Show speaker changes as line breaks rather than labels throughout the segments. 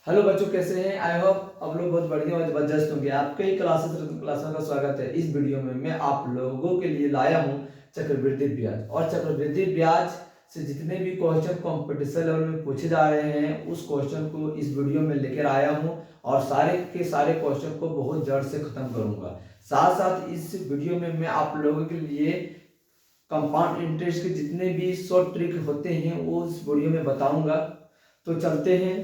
Hello बच्चों, कैसे हैं? आई होप आप लोग बहुत बढ़िया और जबरदस्त होंगे। आपके ही क्लासेस का स्वागत है। इस वीडियो में मैं आप लोगों के लिए लाया हूं चक्रवृद्धि ब्याज। और चक्रवृद्धि ब्याज से जितने भी क्वेश्चन कंपटीशन लेवल में पूछे जा रहे हैं उस क्वेश्चन को इस वीडियो में लेकर आया हूं और सारे के सारे क्वेश्चन को बहुत जड़ से खत्म करूंगा। साथ साथ इस वीडियो में मैं आप लोगों के लिए कंपाउंड इंटरेस्ट के जितने भी शॉर्ट ट्रिक होते हैं वो इस वीडियो में बताऊंगा। तो चलते हैं।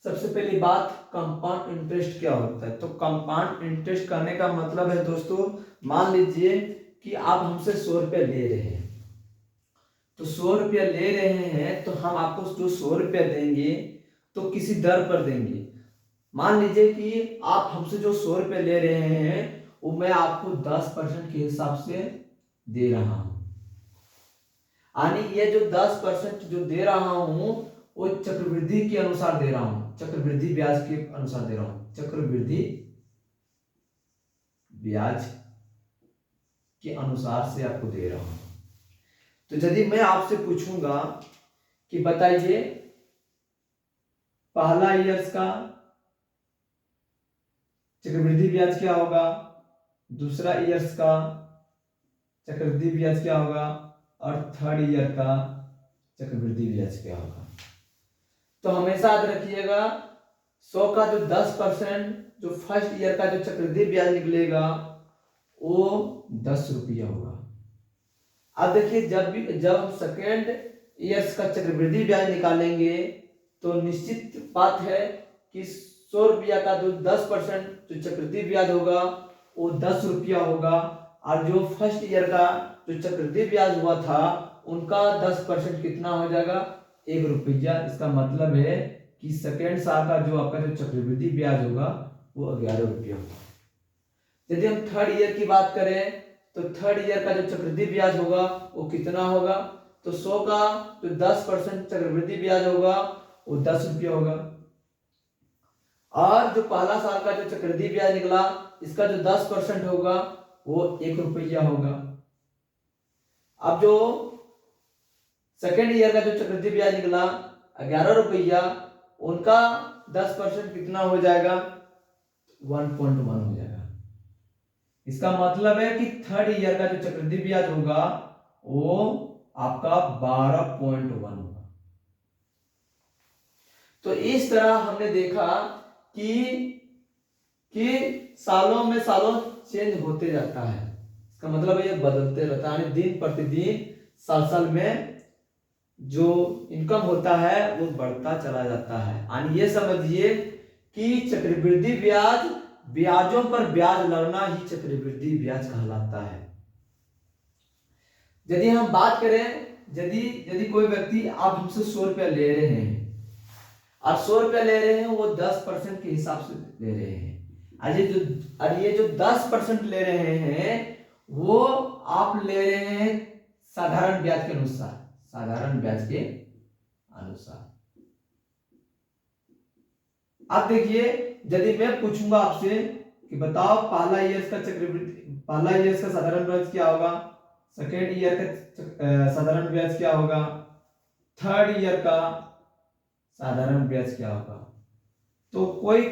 सबसे पहली बात, कंपाउंड इंटरेस्ट क्या होता है? तो कंपाउंड इंटरेस्ट करने का मतलब है दोस्तों, मान लीजिए कि आप हमसे 100 रुपया ले रहे हैं। तो 100 रुपया ले रहे हैं तो हम आपको जो 100 रुपया देंगे तो किसी दर पर देंगे। मान लीजिए कि आप हमसे जो 100 रुपया ले रहे हैं वो मैं आपको 10% के हिसाब से दे रहा हूं। यानी ये जो 10% जो दे रहा हूं वो चक्रवृद्धि के अनुसार दे रहा हूं, चक्रवृद्धि ब्याज के अनुसार दे रहा हूं, चक्रवृद्धि ब्याज के अनुसार से आपको दे रहा हूं। तो यदि मैं आपसे पूछूंगा कि बताइए पहला ईयर्स का चक्रवृद्धि ब्याज क्या होगा, दूसरा ईयर्स का चक्रवृद्धि ब्याज क्या होगा और थर्ड ईयर का चक्रवृद्धि ब्याज क्या होगा, तो हमेशा याद रखिएगा 100 का जो 10% जो फर्स्ट ईयर का जो चक्रवृद्धि ब्याज निकलेगा वो 10 रुपया होगा। अब देखिए जब हम सेकेंड ईयर्स का चक्रवृद्धि ब्याज निकालेंगे तो निश्चित बात है कि 100 रुपया का जो 10% जो चक्रवृद्धि ब्याज होगा वो 10 रुपया होगा और जो फर्स्ट ईयर का जो चक्रवृद्धि ब्याज हुआ था उनका 10% कितना हो जाएगा, 1 रुपया। इसका मतलब है कि सेकेंड साल का जो आपका जो चक्रवृद्धि ब्याज होगा वो 11 रुपया होगा। यदि हम थर्ड ईयर की बात करें तो थर्ड ईयर का जो चक्रवृद्धि ब्याज होगा वो कितना होगा, तो 100 का जो 10% चक्रवृद्धि ब्याज होगा वो 10 रुपया होगा। और जो पहला साल का जो चक्रवृद्धि ब्याज निकला इसका जो 10% होगा वो 1 रुपया होगा। अब जो सेकेंड ईयर का जो चक्रवृद्धि ब्याज निकला 11 रुपया, उनका 10% कितना हो जाएगा, 1.1 हो जाएगा। इसका मतलब है कि थर्ड ईयर का जो चक्रवृद्धि ब्याज होगा वो आपका 12.1 होगा। तो इस तरह हमने देखा कि सालों में सालों चेंज होते जाता है। इसका मतलब ये बदलते रहता है, दिन प्रतिदिन साल साल में जो इनकम होता है वो बढ़ता चला जाता है। यानी ये समझिए कि चक्रवृद्धि ब्याज, ब्याजों पर ब्याज लगना ही चक्रवृद्धि ब्याज कहलाता है। यदि हम बात करें, यदि यदि कोई व्यक्ति आप हमसे 100 रुपया ले रहे हैं और 100 रुपया ले रहे हैं वो 10% के हिसाब से ले रहे हैं। और ये जो 10% ले रहे हैं वो आप ले रहे हैं साधारण ब्याज के अनुसार, साधारण ब्याज के अनुसार। अब देखिए, यदि मैं पूछूंगा आपसे कि बताओ पहला ईयर्स का चक्रवृद्धि, पहला ईयर्स का साधारण ब्याज क्या होगा, सेकेंड ईयर का साधारण ब्याज क्या होगा, थर्ड ईयर का साधारण ब्याज क्या होगा, तो कोई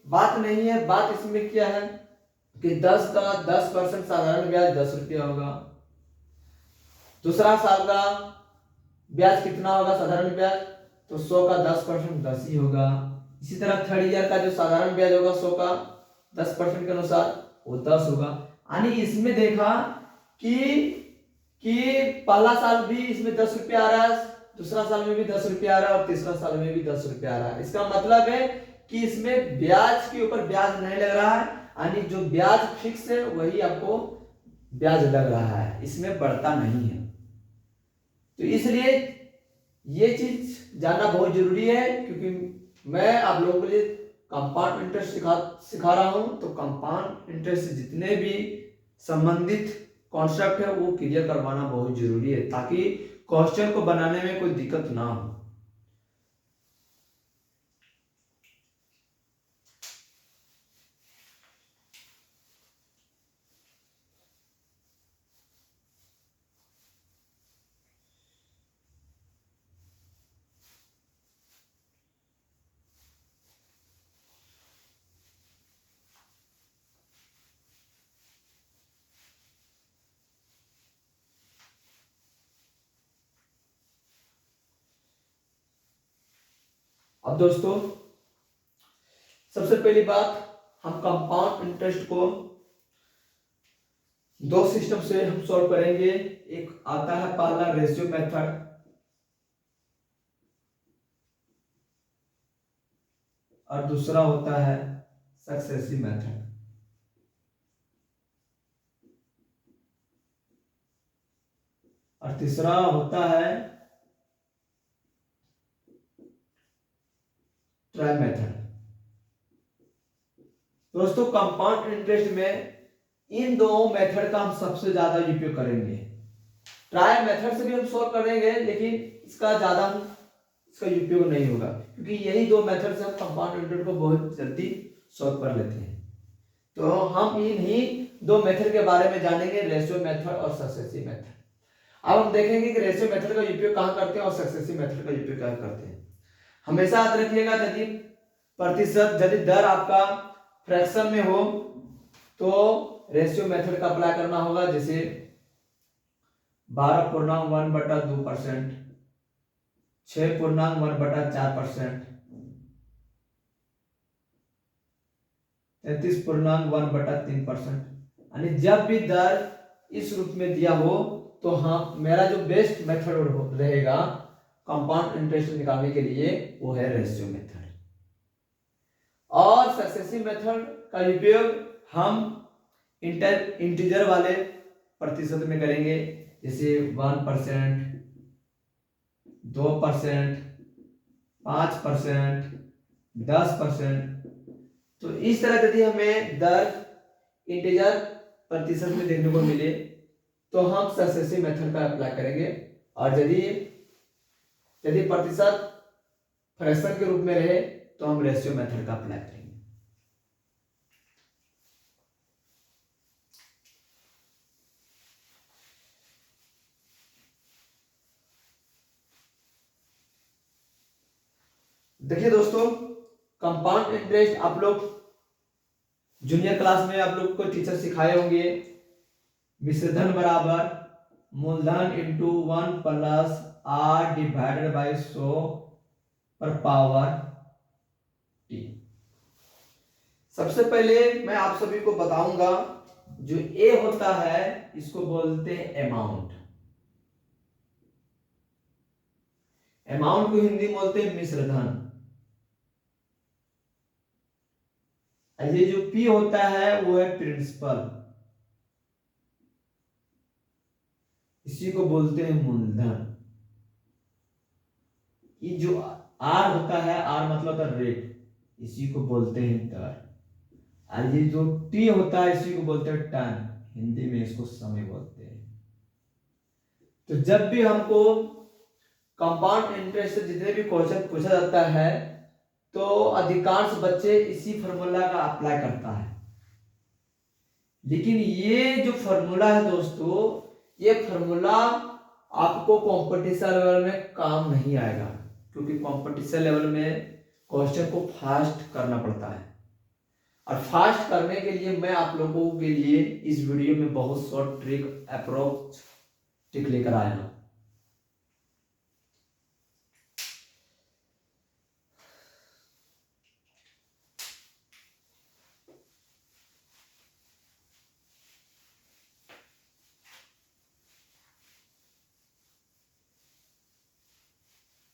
बात नहीं है। बात इसमें क्या है कि 10 का 10% साधारण ब्याज 10 रुपया होगा। दूसरा साल का ब्याज कितना होगा साधारण ब्याज, तो 100 का 10% 10 ही होगा। इसी तरह थर्ड ईयर का जो साधारण ब्याज होगा 100 का 10% के अनुसार वो 10 होगा। यानी इसमें देखा कि पहला साल भी इसमें 10 रुपया आ रहा है, दूसरा साल में भी 10 रुपया आ रहा है और तीसरा साल में भी 10 रुपया आ रहा है। इसका मतलब है कि इसमें ब्याज के ऊपर ब्याज नहीं लग रहा है, यानी जो ब्याज फिक्स है वही आपको ब्याज लग रहा है, इसमें बढ़ता नहीं है। तो इसलिए ये चीज जानना बहुत जरूरी है, क्योंकि मैं आप लोगों के लिए कंपाउंड इंटरेस्ट सिखा रहा हूं। तो कंपाउंड इंटरेस्ट से जितने भी संबंधित कॉन्सेप्ट है वो क्लियर करवाना बहुत जरूरी है ताकि क्वेश्चन को बनाने में कोई दिक्कत ना हो। अब दोस्तों सबसे पहली बात, हम कंपाउंड इंटरेस्ट को दो सिस्टम से हम सॉल्व करेंगे। एक आता है पहला रेशियो मेथड, और दूसरा होता है सक्सेसिव मेथड। और तीसरा होता है ट्राई मेथड। दोस्तों कंपाउंड इंटरेस्ट में इन दो मेथड का हम सबसे ज्यादा उपयोग करेंगे। ट्राई मेथड से भी हम सॉल्व करेंगे, लेकिन इसका ज्यादा इसका उपयोग नहीं होगा, क्योंकि यही दो मेथड से हम कंपाउंड इंटरेस्ट को बहुत जल्दी सॉल्व कर लेते हैं। तो हम इन्हीं दो मेथड के बारे में जानेंगे, रेशियो मेथड और सक्सेसिव मेथड। अब हम देखेंगे कि रेशियो मेथड का उपयोग कहां करते हैं और सक्सेसिव मेथड का उपयोग कहां करते हैं। हमेशा याद रखिएगा, यदि प्रतिशत यदि दर आपका फ्रैक्शन में हो तो रेशियो मेथड का अप्लाई करना होगा। जैसे 12.1/2%, 6.1/4%, 33.1/3%। यानी जब भी दर इस रूप में दिया हो तो हम मेरा जो बेस्ट मेथड रहेगा कंपाउंड इंटरेस्ट निकालने के लिए वो है रेशियो मेथड। और सक्सेसिव मेथड का उपयोग हम इंटीजर वाले प्रतिशत में करेंगे, जैसे 1%, 2%, 5%, 10%। तो इस तरह यदि हमें दर इंटीजर प्रतिशत में देखने को मिले तो हम सक्सेसिव मेथड का अप्लाई करेंगे। और यदि प्रतिशत फ्रैक्शन के रूप में रहे तो हम रेशियो मेथड का अप्लाई करेंगे। देखिए दोस्तों, कंपाउंड इंटरेस्ट आप लोग जूनियर क्लास में आप लोग को टीचर सिखाए होंगे, मिश्रधन बराबर मूलधन into 1 plus r divided by 100 पर पावर t। सबसे पहले मैं आप सभी को बताऊंगा, जो a होता है इसको बोलते हैं अमाउंट। अमाउंट को हिंदी में बोलते हैं मिश्रधन। ये जो P होता है वो है प्रिंसिपल, इसी को बोलते हैं मूलधन। ये जो R होता है, R मतलब है रेट, इसी को बोलते हैं दर। और ये जो T होता है इसी को बोलते हैं टन, हिंदी में इसको समय बोलते हैं। तो जब भी हमको कंपाउंड इंटरेस्ट से जितने भी क्वेश्चन पूछा जाता है तो अधिकांश बच्चे इसी फॉर्मूला का अप्लाई करता है। लेकिन ये जो फॉर्मूला है दोस्तों, ये फॉर्मूला आपको कंपटीशन लेवल में काम नहीं आएगा, क्योंकि कंपटीशन लेवल में क्वेश्चन को फास्ट करना पड़ता है। और फास्ट करने के लिए मैं आप लोगों के लिए इस वीडियो में बहुत शॉर्ट ट्रिक अप्रोच ट्रिक लेकर आया हूं।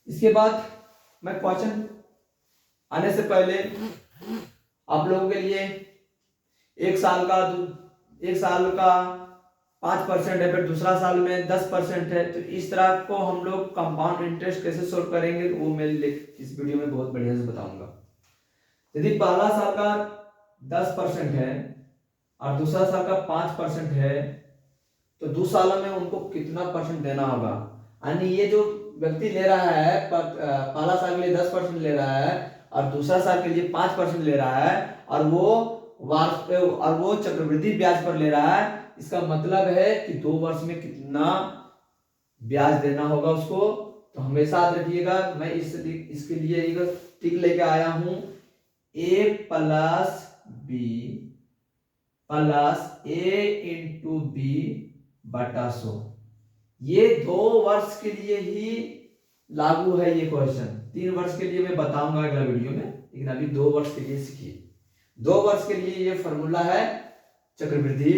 इसके बाद मैं क्वेश्चन आने से पहले आप लोगों के लिए एक साल का 5% है, फिर दूसरा साल में 10% है। तो इस तरह को हम लोग कंपाउंड इंटरेस्ट कैसे सोल्व करेंगे वो मैं इस वीडियो में बहुत बढ़िया से बताऊंगा। यदि पहला साल का 10% है और दूसरा साल का 5% है तो 2 सालों में उनको कितना परसेंट देना होगा। यानी ये जो व्यक्ति ले रहा है पहला साल के लिए 10% ले रहा है और दूसरा साल के लिए 5% ले रहा है, और वो चक्रवृद्धि ब्याज पर ले रहा है। इसका मतलब है कि 2 वर्ष में कितना ब्याज देना होगा उसको। तो हमेशा याद रखिएगा, मैं इसके लिए एक टिक लेके आया हूं, a plus B plus a into B बटा 100। ये 2 वर्ष के लिए ही लागू है ये क्वेश्चन। 3 वर्ष के लिए मैं बताऊंगा अगला वीडियो में, लेकिन अभी 2 वर्ष के लिए सीखिए। 2 वर्ष के लिए ये फॉर्मूला है चक्रवृद्धि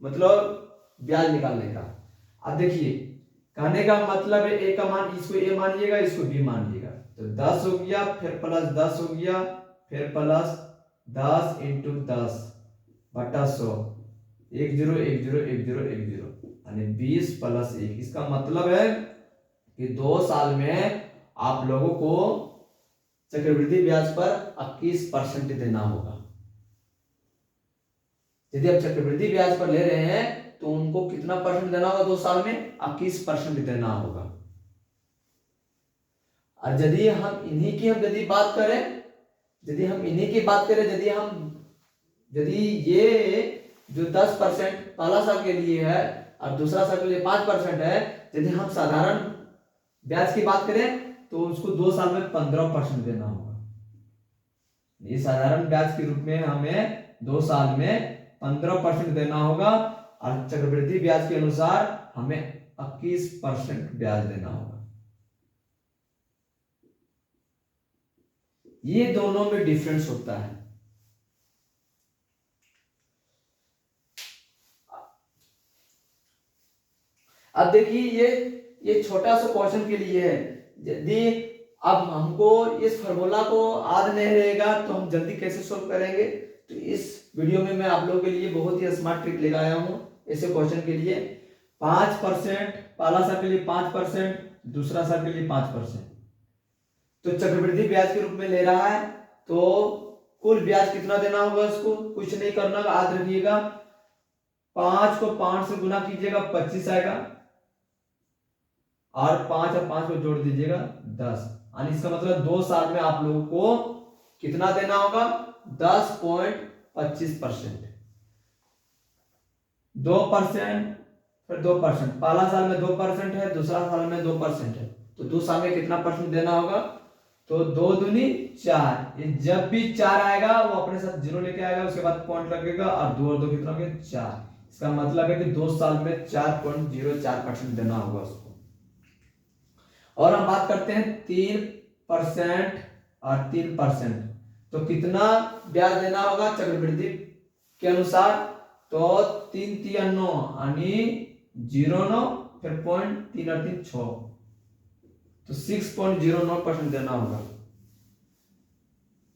मतलब ब्याज निकालने का। अब देखिए कहने का मतलब है ए का मान, इसको ए मानिएगा, इसको बी मानिएगा, तो 10 हो गया, फिर प्लस 10 हो गया, फिर प्लस 10 इंटू 10 बटा 100, 1 0 1 0 1 0 1 0 यानी 20 प्लस 1। इसका मतलब है कि 2 साल में आप लोगों को चक्रवृद्धि ब्याज पर 21% देना होगा। यदि आप चक्रवृद्धि ब्याज पर ले रहे हैं तो उनको कितना परसेंट देना होगा 2 साल में? 21% देना होगा। और यदि हम इन्हीं की यदि बात करें, यदि ये जो 10% पहला साल के लिए है और दूसरा साल के लिए 5% है, यदि हम साधारण ब्याज की बात करें तो उसको 2 साल में 15% देना होगा। ये साधारण ब्याज के रूप में हमें 2 साल में 15% देना होगा और चक्रवृद्धि ब्याज के अनुसार हमें 21% ब्याज देना होगा। ये दोनों में डिफरेंस होता है। अब देखिए ये छोटा सा क्वेश्चन के लिए है। यदि अब हमको इस फॉर्मूला को याद नहीं रहेगा तो हम जल्दी कैसे सोल्व करेंगे? तो इस वीडियो में मैं आप लोगों के लिए बहुत ही स्मार्ट ट्रिक लेकर आया हूं ऐसे क्वेश्चन के लिए। 5% पहला साल के लिए 5%, दूसरा साल के लिए 5%। तो चक्रवृद्धि ब्याज के रूप में ले रहा है तो कुल ब्याज कितना देना होगा उसको? कुछ नहीं करना, याद रखिएगा 5 को 5 से गुना कीजिएगा 25 आएगा और 5 और 5 को जोड़ दीजिएगा 10। यानी इसका मतलब 2 साल में आप लोगों को कितना देना होगा? 10.25%। 2% फिर 2%, पहला साल में 2% है, दूसरा साल में 2% है, तो 2 साल में कितना परसेंट देना होगा? तो 2 दूनी 4। ये जब भी 4 आएगा वो अपने साथ 0 लेके आएगा, उसके बाद पॉइंट लगेगा और 2 और 2 कितना हो गया? 4। इसका मतलब है कि 2 साल में 4.04% देना होगा उसको। और हम बात करते हैं 3% और 3%, तो कितना ब्याज देना होगा चक्रवृद्धि के अनुसार? तो 3 3 9 यानी 0.9 फिर 0.3 और 3 6, तो 6.09% देना होगा।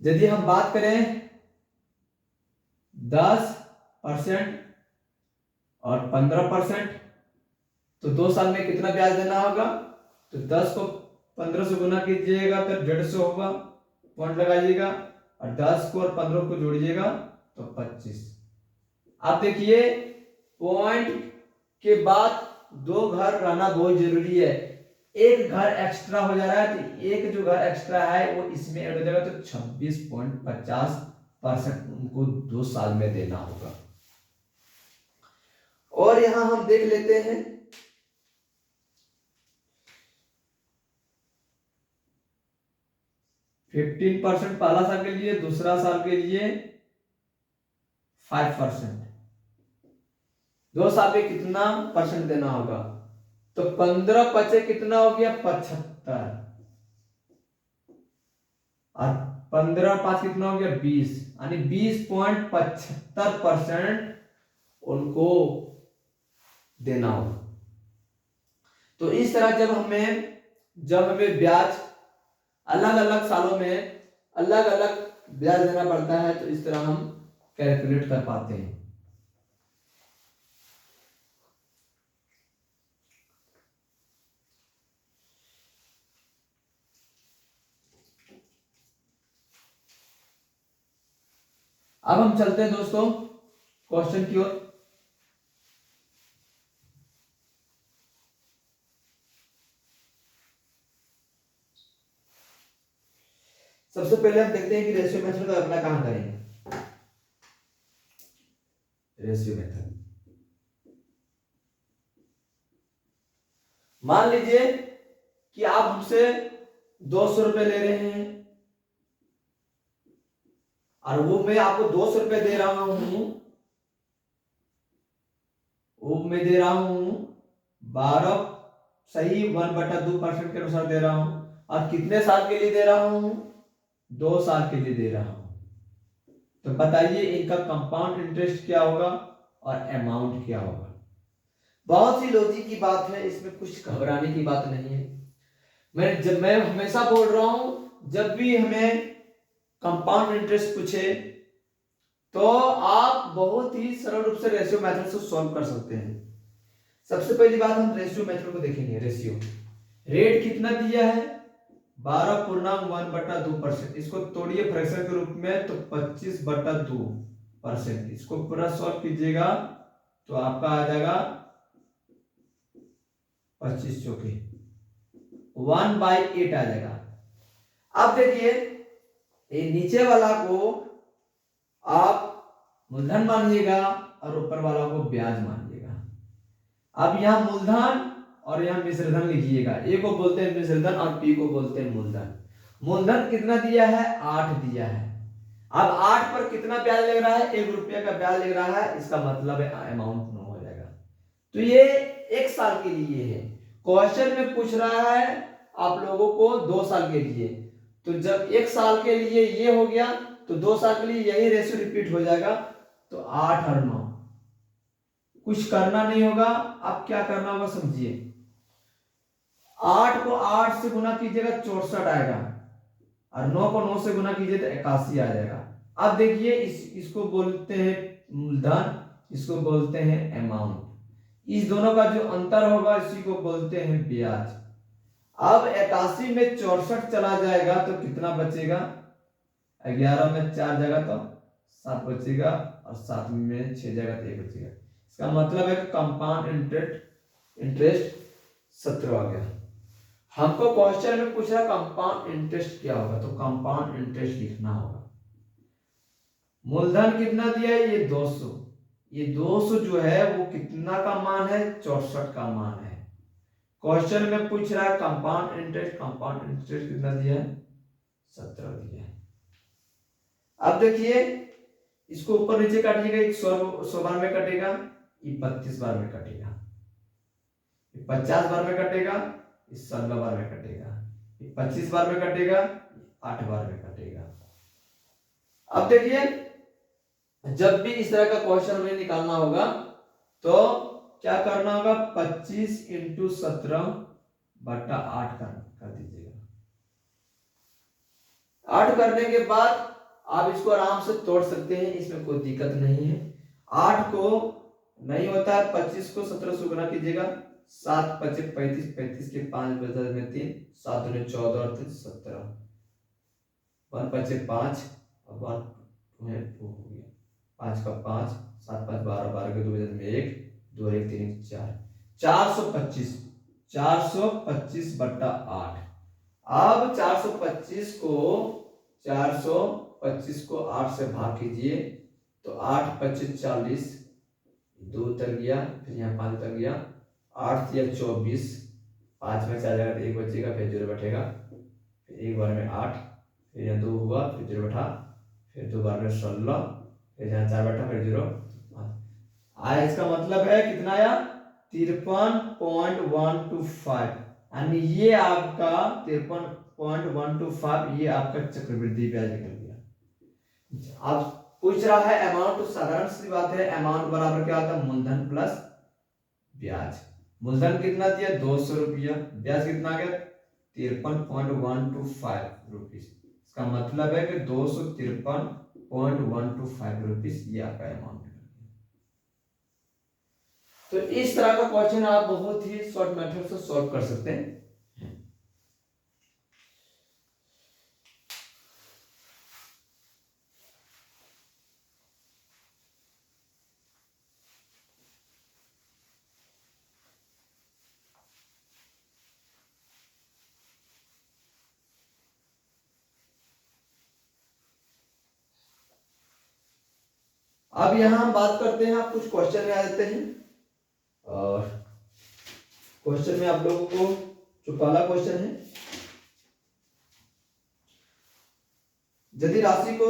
यदि हम बात करें 10% और 15%, तो 2 साल में कितना ब्याज देना होगा? तो 10 को 15 से गुना कीजिएगा तो 150 होगा, पॉइंट लगाइएगा, और 10 को और 15 को जोड़िएगा तो 25। आप देखिए पॉइंट के बाद 2 घर रहना बहुत जरूरी है। एक घर एक्स्ट्रा हो जा रहा है तो एक जो घर एक्स्ट्रा है वो इसमें ऐड हो जाएगा, तो 26.50% उनको 2 साल में देना होगा। और यहां हम देख लेते हैं 15% पहला साल के लिए, दूसरा साल के लिए 5%। 2 साल में कितना परसेंट देना होगा? तो 15 पचे कितना हो गया? 75, और 15 और 5 कितना हो गया? 20, यानी 20.75% उनको देना होगा। तो इस तरह जब हमें ब्याज अलग अलग सालों में अलग अलग ब्याज देना पड़ता है तो इस तरह हम कैलकुलेट कर पाते हैं। अब हम चलते हैं दोस्तों क्वेश्चन की ओर। सबसे पहले हम देखते हैं कि रेशियो मेथड का अप्लाई कहां करेंगे। रेशियो मेथड, मान लीजिए कि आप हमसे 200 रुपए ले रहे हैं और वो मैं आपको 200 रुपए दे रहा हूं, वो मैं दे रहा हूं 12 सही 1/2% के अनुसार दे रहा हूं। और कितने साल के लिए दे रहा हूं? 2 साल के लिए दे रहा हूं। तो बताइए इनका कंपाउंड इंटरेस्ट क्या होगा और अमाउंट क्या होगा। बहुत ही लॉजिक की बात है, इसमें कुछ घबराने की बात नहीं है। मैं हमेशा बोल रहा हूं, जब भी हमें कंपाउंड इंटरेस्ट पूछे तो आप बहुत ही सरल रूप से रेशियो मेथड से सॉल्व कर सकते हैं। सबसे पहली बात हम रेशियो मेथड को देखेंगे। रेशियो रेट कितना दिया है? 12.1/2%। इसको तोड़िए फ्रैक्शन के रूप में तो 25/2%। इसको पूरा सॉल्व कीजिएगा तो आपका आ जाएगा 25 चौके 1/8 आ जाएगा। अब देखिए ये नीचे वाला को आप मूलधन मानिएगा और ऊपर वाला को ब्याज मानिएगा। अब यहाँ मूलधन और यहाँ मिश्रधन लिखिएगा। ए को बोलते हैं मिश्रधन और पी को बोलते हैं मूलधन। मूलधन कितना दिया है? 8 दिया है। अब 8 पर कितना ब्याज लग रहा है? 1 रुपया का ब्याज लग रहा है। इसका मतलब है अमाउंट 9 हो जाएगा। तो ये 1 साल के लिए है। क्वेश्चन में पूछ रहा है आप लोगों को 2 साल के लिए। तो जब 1 साल के लिए ये हो गया तो 2 साल के लिए यही रेशियो रिपीट हो जाएगा। तो 8 और 9 कुछ करना नहीं होगा। अब क्या करना होगा समझिए। 8 को 8 से गुना कीजिएगा 64 आएगा और 9 को 9 से गुना कीजिए तो 81 आ जाएगा। अब देखिए इसको बोलते हैं मूलधन, इसको बोलते हैं अमाउंट। इस दोनों का जो अंतर होगा इसी को बोलते हैं ब्याज। अब 81 में 64 चला जाएगा तो कितना बचेगा? 11 में 4 जाएगा तो 7 बचेगा और 7 में 6 जाएगा तो 1 बचेगा। इसका मतलब है कि कंपाउंड इंटरेस्ट 17 आ गया। हमको क्वेश्चन में पूछ रहा कंपाउंड इंटरेस्ट क्या होगा, तो कंपाउंड इंटरेस्ट लिखना होगा। मूलधन कितना दिया है? ये 200। ये 200 जो है वो कितना का मान है? 64 का मान है। क्वेश्चन में पूछ रहा है कंपाउंड इंटरेस्ट। कंपाउंड इंटरेस्ट कितना दिया है? 17 दिया है। अब देखिए इसको ऊपर नीचे काटिएगा। 100 बार में कटेगा, ये 32 बार में कटेगा, ये 50 बार में कटेगा, ये 16 बार में कटेगा, ये 25 बार में कटेगा, 8 बार में कटेगा। अब देखिए जब भी इस तरह का क्वेश्चन हमें निकालना होगा तो क्या करना होगा? 25 × 17/8 कर दीजिएगा। 8 करने के बाद आप इसको आराम से तोड़ सकते हैं, इसमें कोई दिक्कत नहीं है। 8 को नहीं होता है 25 को 17 से गुना कीजिएगा। 7 × 5 = 35, 35 के 5 बचा में 3, 7 × 14 और 3 17, 1 × 5 = 5 और 1 2 हो गया। 5 का 5, 7 × 5 = 12, 12 के 2 बचा में 1, 2 और 1 3 4, 425, 425/8। अब 425 को 8 से भाग कीजिए तो 8 × 25 = 40, 2 तक गया, फिर यहाँ 5 तक गया, 8 या 24, 5 में 4 जाएगा तो 1 बचेगा, फिर 0 बैठेगा, फिर 1 बार में 8, फिर यहाँ 2 हुआ, फिर 0 बैठा, फिर 2 बार में 16, फिर यहाँ 4 बैठा, फिर 0 आया। इसका मतलब है कितना आया? 53.125। यानी ये आपका 53.125 ये आपका चक्रवृद्धि ब्याज निकल गया। अब पूछ रहा है अमाउंट, तो साधारण सी बात है अमाउंट बराबर क्या होता है? मूलधन प्लस ब्याज। मूलधन कितना दिया? 200 रुपया। ब्याज कितना आ गया? 53.125 रुपीज। इसका मतलब है कि 253.125 रुपीज ये आपका अमाउंट है। तो इस तरह का क्वेश्चन आप बहुत ही शॉर्ट मेथड से सॉल्व कर सकते हैं। अब यहां हम बात करते हैं, आप कुछ क्वेश्चन में आ जाते हैं। और क्वेश्चन में आप लोगों को जो पहला क्वेश्चन है, यदि राशि को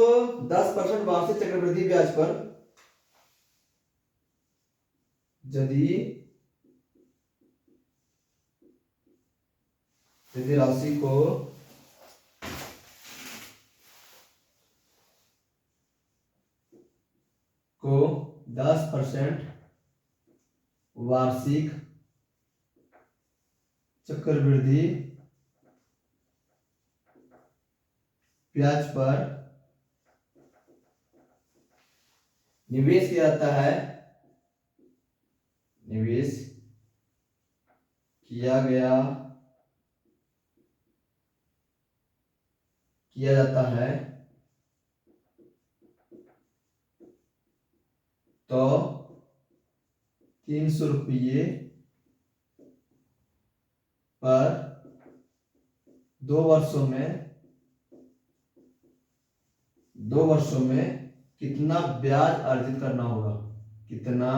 10% वार्षिक चक्रवृद्धि ब्याज पर, यदि यदि राशि को को 10% वार्षिक चक्रवृद्धि ब्याज पर निवेश किया जाता है, निवेश किया जाता है, तो 300 रुपये पर 2 वर्षों में कितना ब्याज अर्जित करना होगा, कितना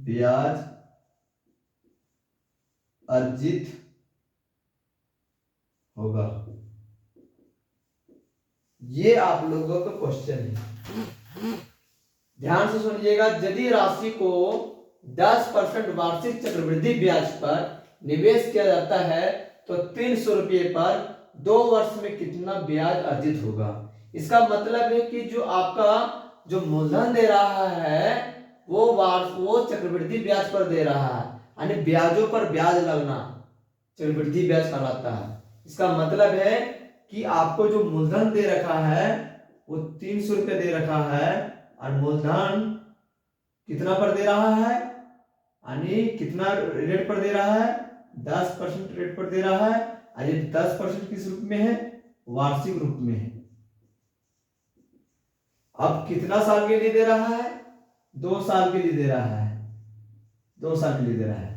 ब्याज अर्जित होगा। ये आप लोगों का क्वेश्चन है, ध्यान से सुनिएगा। यदि राशि को 10% वार्षिक चक्रवृद्धि ब्याज पर निवेश किया जाता है तो 300 रुपये पर 2 वर्ष में कितना ब्याज अर्जित होगा। इसका मतलब है कि जो आपका जो मूलधन दे रहा है वो चक्रवृद्धि ब्याज पर दे रहा है, यानी ब्याजों पर ब्याज लगना चक्रवृद्धि ब्याज कहलाता है। इसका मतलब है कि आपको जो मूलधन दे रखा है वो 300 रुपये दे रखा है और मूलधन कितना पर दे रहा है, यानी कितना रेट पर दे रहा है, 10% रेट पर दे रहा है। और ये 10% किस रूप में है, वार्षिक रूप में है। अब कितना साल के लिए दे रहा है, 2 साल के लिए दे रहा है, 2 साल के लिए दे रहा है।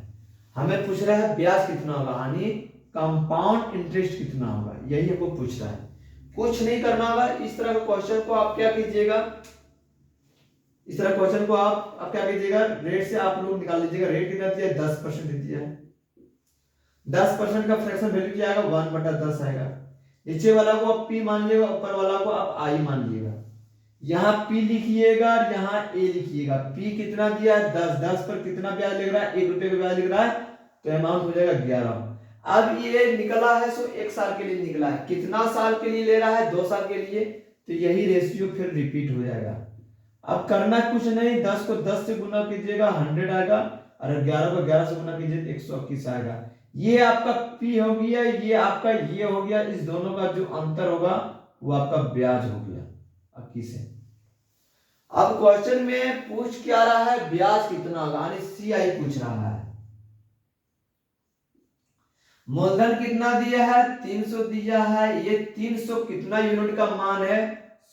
हमें पूछ रहा है ब्याज कितना होगा, यानी कंपाउंड इंटरेस्ट कितना होगा, यही हमको पूछ रहा है। कुछ नहीं करना होगा। इस तरह के क्वेश्चन को आप क्या कीजिएगा, इस तरह क्वेश्चन को आप क्या कीजिएगा, रेट से आप लोग निकाल लीजिएगा। रेट कितना दिया है, 10% दिया है। 10% का फ्रैक्शन वैल्यू क्या आएगा, 1/10 आएगा। नीचे वाला को आप पी मान लीजिएगा, ऊपर वाला को आप आई मान लीजिएगा। यहाँ पी लिखिएगा और यहाँ ए लिखिएगा। पी कितना दिया है, 10 पर कितना ब्याज लिख रहा है, 1 रुपये का ब्याज लिख रहा है, तो अमाउंट हो जाएगा 11। अब ये निकला है सो 1 साल के लिए निकला है। कितना साल के लिए ले रहा है, 2 साल के लिए, तो यही रेशियो फिर रिपीट हो जाएगा। अब करना कुछ नहीं, 10 को 10 से गुना कीजिएगा 100 आएगा, और 11 को 11 से गुना कीजिए तो 121 आएगा। ये आपका पी हो गया, ये आपका ये हो गया। इस दोनों का जो अंतर होगा वो आपका ब्याज हो गया 21 है। अब क्वेश्चन में पूछ क्या रहा है, ब्याज कितना होगा, यानी सीआई पूछ रहा है। मूलधन कितना दिया है, 300 दिया है। ये 300 कितना यूनिट का मान है,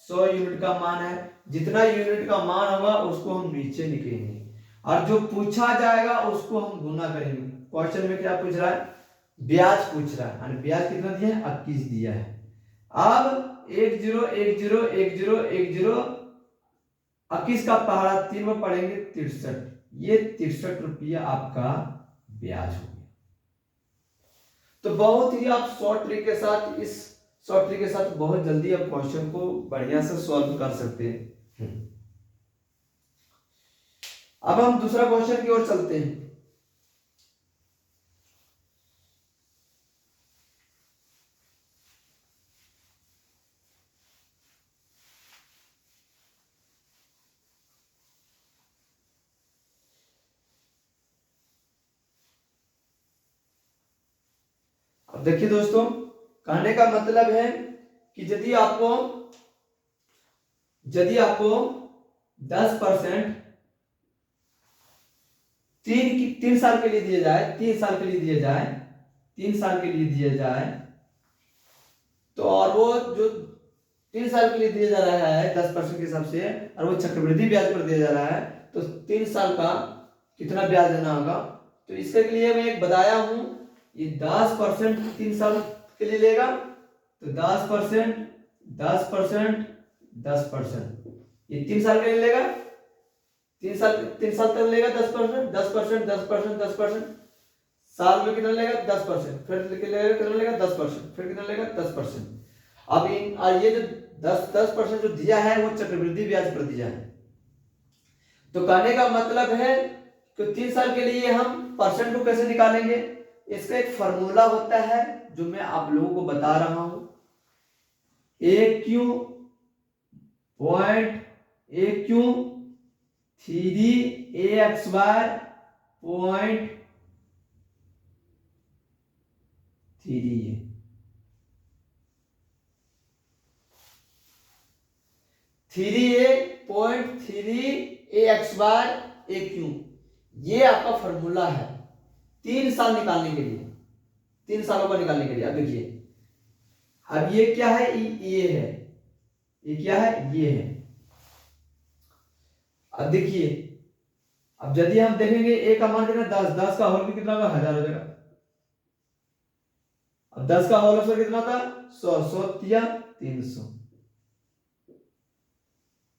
100 यूनिट का मान है। जितना यूनिट का मान होगा उसको हम नीचे लिखेंगे और जो पूछा जाएगा उसको हम गुना करेंगे। क्वेश्चन में क्या पूछ रहा है, ब्याज पूछ रहा है, यानी ब्याज कितना दिया है, 21 दिया है। अब 10 10 10 10 21 का पहाड़ा 3 में पढ़ेंगे 63। ये 63 रुपया आपका ब्याज हो गया। तो बहुत ही आप शॉर्ट ट्रिक के साथ, इस शॉर्ट ट्रिक के साथ बहुत जल्दी आप क्वेश्चन को बढ़िया से सॉल्व कर सकते हैं। अब हम दूसरा क्वेश्चन की ओर चलते हैं। अब देखिए दोस्तों, कहने का मतलब है कि यदि आपको 10% 3 साल के लिए दिए जाए, 3 साल के लिए दिए जाए, 3 साल के लिए दिए जाए, तो और वो जो 3 साल के लिए दिया जा रहा है 10% के हिसाब से, और वो चक्रवृद्धि ब्याज पर दिया जा रहा है, तो 3 साल का कितना ब्याज देना होगा। तो इसके लिए मैं एक बताया हूं, ये 10% 3 साल के लिए लेगा, तो 10% 10% 10%, ये 3 साल के लिए लेगा, 3 साल तक लेगा 10% 10% 10% 10%, साल में कितना लेगा 10%, फिर कितना लेगा 10%, फिर कितना लेगा 10%। अब ये जो 10% जो दिया है वो चक्रवृद्धि ब्याज पर दिया है। तो कहने का मतलब है कि 3 साल के लिए हम परसेंट को कैसे निकालेंगे, इसका एक फॉर्मूला होता है जो मैं आप लोगों को बता रहा हूं। AQ पॉइंट AQ 3AX बार पॉइंट 3A। पॉइंट 3AX बार AQ, ये आपका फॉर्मूला है 3 साल निकालने के लिए, 3 सालों को निकालने के लिए। अब देखिए, अब ये क्या है, ये है, ये क्या है, ये है। अब देखिए, अब यदि हम देखेंगे ए का मान कितना 10, 10 का होल भी कितना होगा 1000 हो जाएगा। अब 10 का होल स्क्वायर कितना था 100, 100 दिया 300।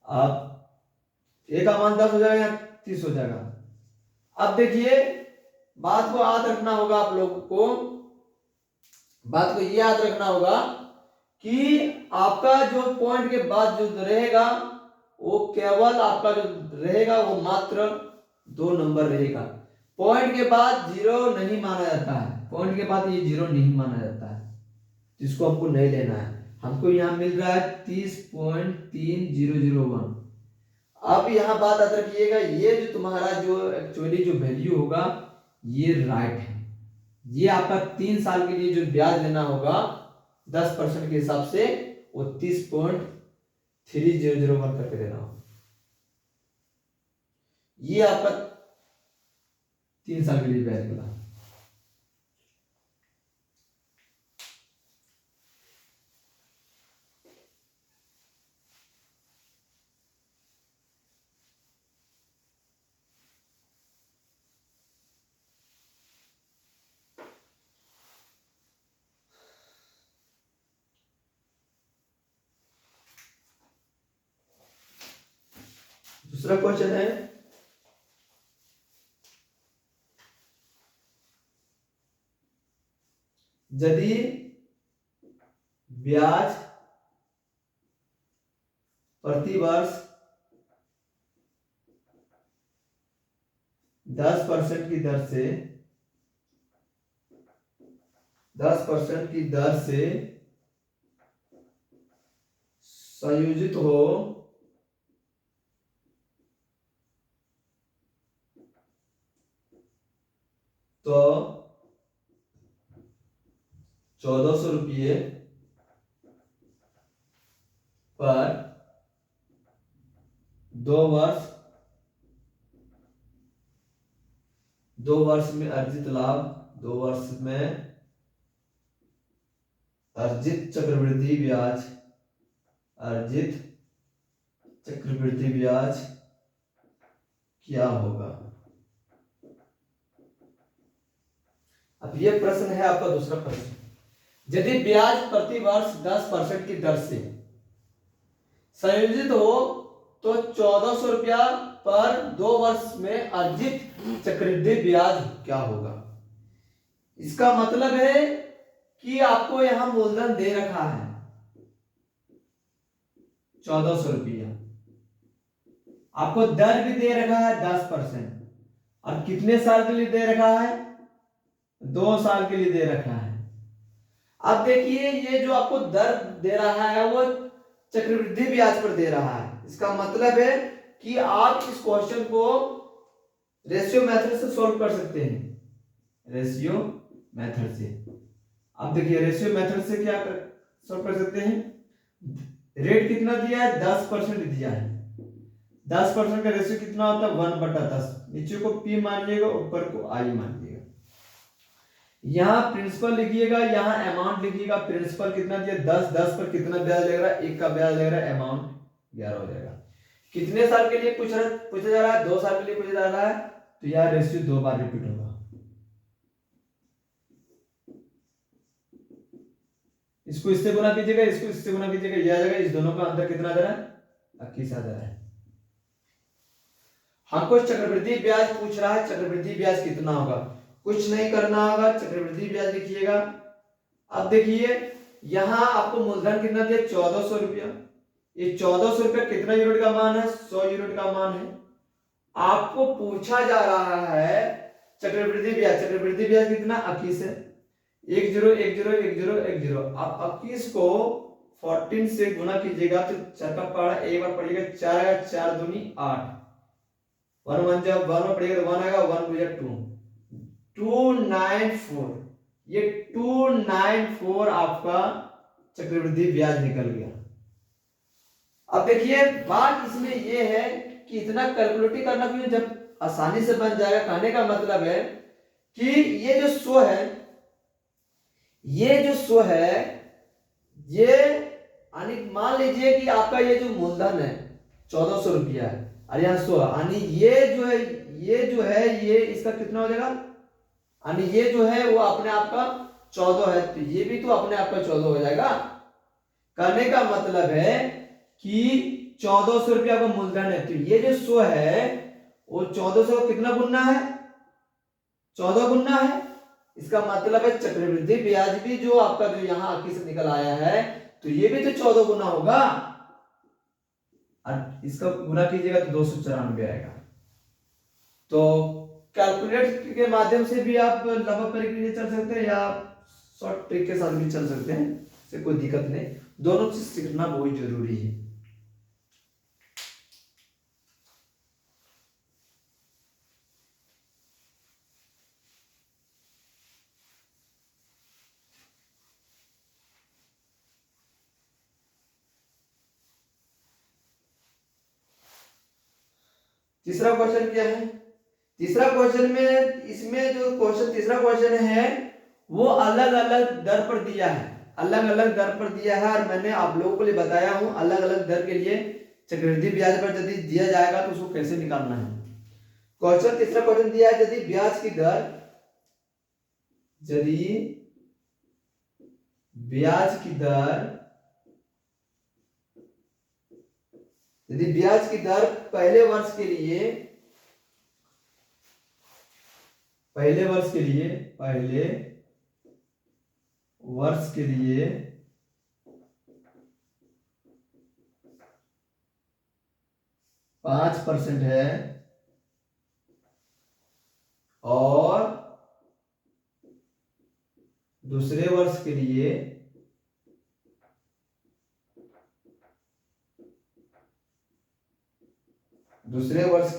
अब ए का मान 10 हो जाएगा, 30 हो जाएगा। अब देखिए, बात को याद रखना होगा आप लोगों को, बात को ये याद रखना होगा कि आपका जो पॉइंट के बाद जो रहेगा वो केवल आपका जो रहेगा वो मात्र 2 नंबर रहेगा। पॉइंट के बाद 0 नहीं माना जाता है, पॉइंट के बाद ये 0 नहीं माना जाता है, जिसको हमको नहीं लेना है। हमको यहाँ मिल रहा है 30.3001। अब यहाँ बात याद रखिएगा, ये जो तुम्हारा जो एक्चुअली जो वैल्यू होगा ये राइट है। ये आपका 3 साल के लिए जो ब्याज देना होगा 10% के हिसाब से वो 30.3001 करके देना होगा। ये आपका 3 साल के लिए ब्याज मिला। दूसरा क्वेश्चन है, यदि ब्याज प्रति वर्ष 10% की दर से 10% की दर से संयोजित हो तो 1400 रुपये पर 2 वर्ष में अर्जित लाभ, 2 वर्ष में अर्जित चक्रवृद्धि ब्याज, अर्जित चक्रवृद्धि ब्याज क्या होगा। अब ये प्रश्न है आपका दूसरा प्रश्न। यदि ब्याज प्रति वर्ष 10% की दर से संयोजित हो तो 1400 रुपया पर 2 वर्ष में अर्जित चक्रवृद्धि ब्याज क्या होगा। इसका मतलब है कि आपको यहां मूलधन दे रखा है 1400 रुपया, आपको दर भी दे रखा है 10%, और कितने साल के लिए दे रखा है 2 साल के लिए दे रखा है। अब देखिए, ये जो आपको दर दे रहा है वो चक्रवृद्धि ब्याज पर दे रहा है। इसका मतलब है कि आप इस क्वेश्चन को रेशियो मेथड से सॉल्व कर सकते हैं, रेशियो मेथड से। अब देखिए, रेशियो मेथड से क्या सॉल्व कर सकते हैं, रेट कितना दिया है 10% दिया है, 10% का रेशियो कितना होता है 1/10। नीचे को P मानिएगा, ऊपर को I मानिएगा। यहाँ प्रिंसिपल लिखिएगा, यहाँ अमाउंट लिखिएगा। प्रिंसिपल कितना दिया 10, 10 पर कितना ब्याज लग रहा है 1 का ब्याज लग रहा है, अमाउंट 11 हो जाएगा। कितने साल के लिए पूछा जा रहा है 2 साल के लिए पूछा जा रहा है, तो यह रेशियो 2 बार रिपीट होगा। इसको इससे गुना कीजिएगा, इसको इससे गुना कीजिएगा, यह आ जाएगा। इस दोनों का अंतर कितना आ जा रहा है 21 आ जा रहा है। हमको चक्रवृद्धि ब्याज पूछ रहा है, चक्रवृद्धि ब्याज कितना होगा। कुछ नहीं करना होगा, चक्रवृद्धि ब्याज लिखिएगा। अब देखिए, यहां आपको मूलधन कितना दिया 1400 रुपया। ये 1400 रुपया कितना यूनिट का मान है 100 यूनिट का मान है। आपको पूछा जा रहा है चक्रवृद्धि ब्याज कितना 21 है, 10 आप 21 को 14 से गुना कीजिएगा तो 4 का पहाड़ा एक बार पड़ेगा 4 आएगा, 4 दूनी 8, 1 1 जब 1 में पड़ेगा तो 1 आएगा, 1 2 2, 294, ये 294 आपका चक्रवृद्धि ब्याज निकल गया। अब देखिए बात इसमें ये है कि इतना कैलकुलेट करना भी जब आसानी से बन जाएगा। कहने का मतलब है कि ये जो 100 है, ये जो 100 है, ये मान लीजिए कि आपका ये जो मूलधन है 1400 रुपया है और यहाँ 100, यानी ये जो है ये इसका कितना हो जाएगा, यानी ये जो है वो अपने आप का 14 है, तो ये भी तो अपने आप का 14 हो जाएगा। कहने का मतलब है कि 1400 रुपया का मूलधन है, तो ये जो 100 है वो 1400 का कितना गुना है, 14 गुना है। इसका मतलब है चक्रवृद्धि ब्याज भी जो आपका जो यहाँ 21 से निकल आया है तो ये भी तो 14 गुना होगा, और इसका गुना कीजिएगा तो 294 आएगा। तो कैलकुलेट के माध्यम से भी आप लगभग तरीके से चल सकते हैं या शॉर्ट ट्रिक के साथ भी चल सकते हैं, इससे कोई दिक्कत नहीं, दोनों चीज सीखना बहुत जरूरी है। तीसरा क्वेश्चन क्या है, तीसरा क्वेश्चन में इसमें जो तीसरा क्वेश्चन है वो अलग अलग दर पर दिया है, अलग अलग दर पर दिया है, और मैंने आप लोगों को लिए बताया हूं अलग अलग दर के लिए चक्रवृद्धि ब्याज पर यदि दिया जाएगा तो उसको कैसे निकालना है। क्वेश्चन तीसरा क्वेश्चन दिया है, यदि ब्याज की दर पहले वर्ष के लिए 5% है और दूसरे वर्ष के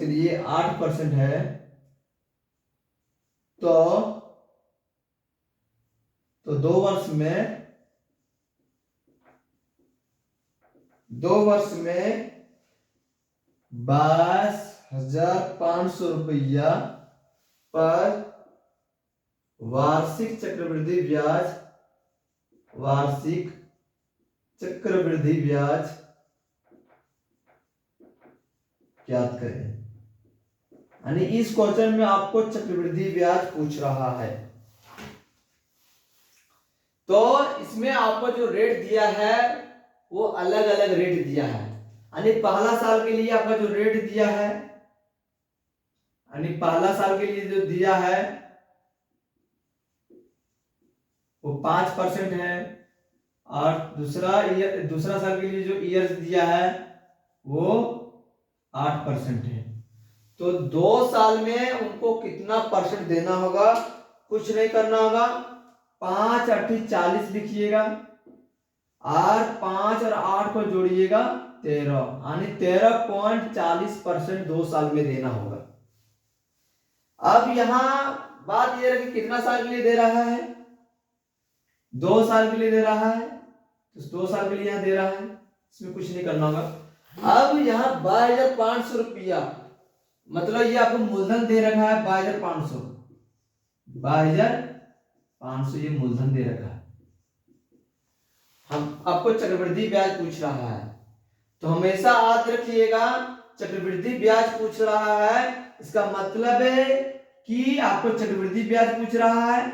लिए 8% है, तो 2 वर्ष में 22,500 रुपया पर वार्षिक चक्रवृद्धि ब्याज ज्ञात करें। यानी इस क्वेश्चन में आपको चक्रवृद्धि ब्याज पूछ रहा है, तो इसमें आपको जो रेट दिया है वो अलग अलग रेट दिया है। यानी पहला साल के लिए आपका जो रेट दिया है, जो दिया है वो 5% है, और दूसरा साल के लिए जो ईयर्स दिया है वो 8% है। तो 2 साल में उनको कितना परसेंट देना होगा, कुछ नहीं करना होगा, 5 8 40 लिखिएगा और 5 और 8 को जोड़िएगा 13, यानी 13.40% 2 साल में देना होगा। अब यहां बात यह है कि कितना साल के लिए दे रहा है, 2 साल के लिए दे रहा है, तो 2 साल के लिए यहां दे रहा है, इसमें कुछ नहीं करना होगा। अब यहाँ 22,500 रुपया, मतलब ये आपको मूलधन दे रखा है 22,500 ये मूलधन दे रखा है। हम आपको चक्रवृद्धि ब्याज पूछ रहा है, तो हमेशा याद रखिएगा चक्रवृद्धि ब्याज पूछ रहा है, इसका मतलब है कि आपको चक्रवृद्धि ब्याज पूछ रहा है,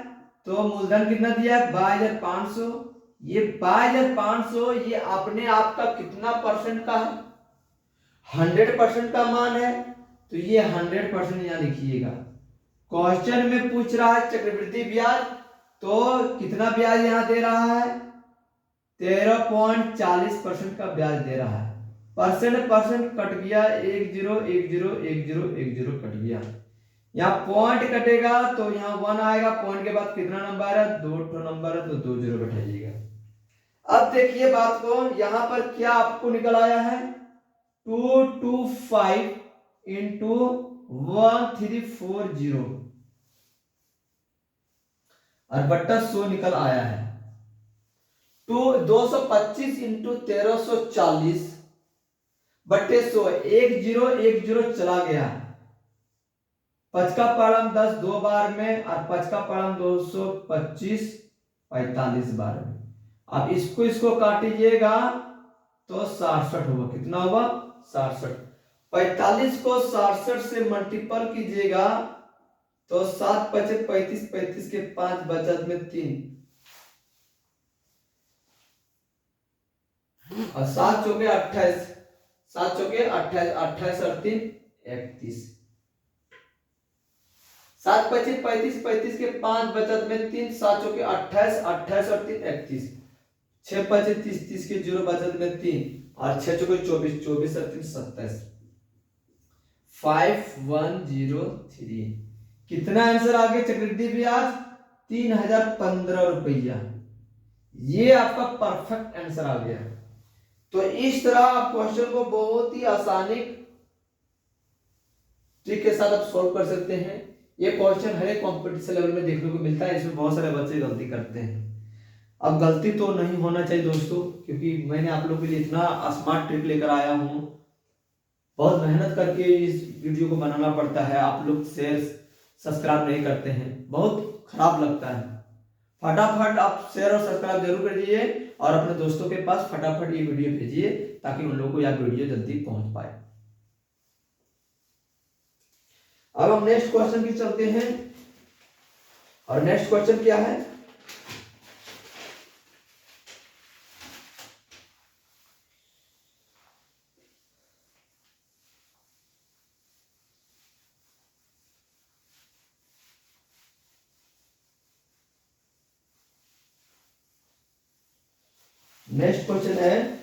तो मूलधन कितना दिया है 22,500, ये 22,500 ये अपने आप का कितना परसेंट का है, 100% का मान है, तो ये 100% यहाँ लिखिएगा। क्वेश्चन में पूछ रहा है चक्रवृद्धि ब्याज, तो कितना ब्याज यहाँ दे रहा है, 13.40% का ब्याज दे रहा है। परसेंट कट गया, 10 10 10 10 कट गया, यहाँ पॉइंट कटेगा तो यहाँ 1 आएगा, पॉइंट के बाद कितना नंबर है, 2 नंबर है, तो 2 जीरो बैठाइएगा। अब देखिए बात को, यहां पर क्या आपको निकल आया है, 225 इंटू 1340 और बट्टा 100 निकल आया है। 225 इंटू 1340 बट्टे 100, 1 जीरो चला गया, 5 का पढ़म 10 दो बार में और 5 का पढ़म 225 45 बार में। अब इसको काटिएगा तो 67 होगा, कितना होगा 67। 45 को 67 से मल्टीपल कीजिएगा तो 7 बचे 35, 35 के 5 बचत में 3 और 7 चौके 28, 7 चौके 28, 28 और 3 31, 7 बचे 35, 35 के 5 बचत में 3, 7 चौके 28, 28 और 3 31, 6 बचे 30, 30 के 0 बचत में 3 और 6 चौके 24, 24 और 3 27, 5103। कितना आंसर आ गया चक्रवृद्धि ब्याज, 3015 रुपया। ये आपका परफेक्ट आंसर आ गया। तो इस तरह आप क्वेश्चन को बहुत ही आसानी ट्रिक के साथ आप सॉल्व कर सकते हैं। ये क्वेश्चन हर एक कॉम्पिटिशन लेवल में देखने को मिलता है, इसमें बहुत सारे बच्चे गलती करते हैं। अब गलती तो नहीं होना चाहिए दोस्तों, क्योंकि मैंने आप लोगों के लिए इतना स्मार्ट ट्रिक लेकर आया हूं, बहुत मेहनत करके इस वीडियो को बनाना पड़ता है। आप लोग शेयर सब्सक्राइब नहीं करते हैं, बहुत खराब लगता है। फटाफट आप शेयर और सब्सक्राइब जरूर करिए और अपने दोस्तों के पास फटाफट ये वीडियो भेजिए ताकि उन लोगों को यह वीडियो जल्दी पहुंच पाए। अब हम नेक्स्ट क्वेश्चन की चलते हैं और नेक्स्ट क्वेश्चन क्या है, नेक्स्ट क्वेश्चन है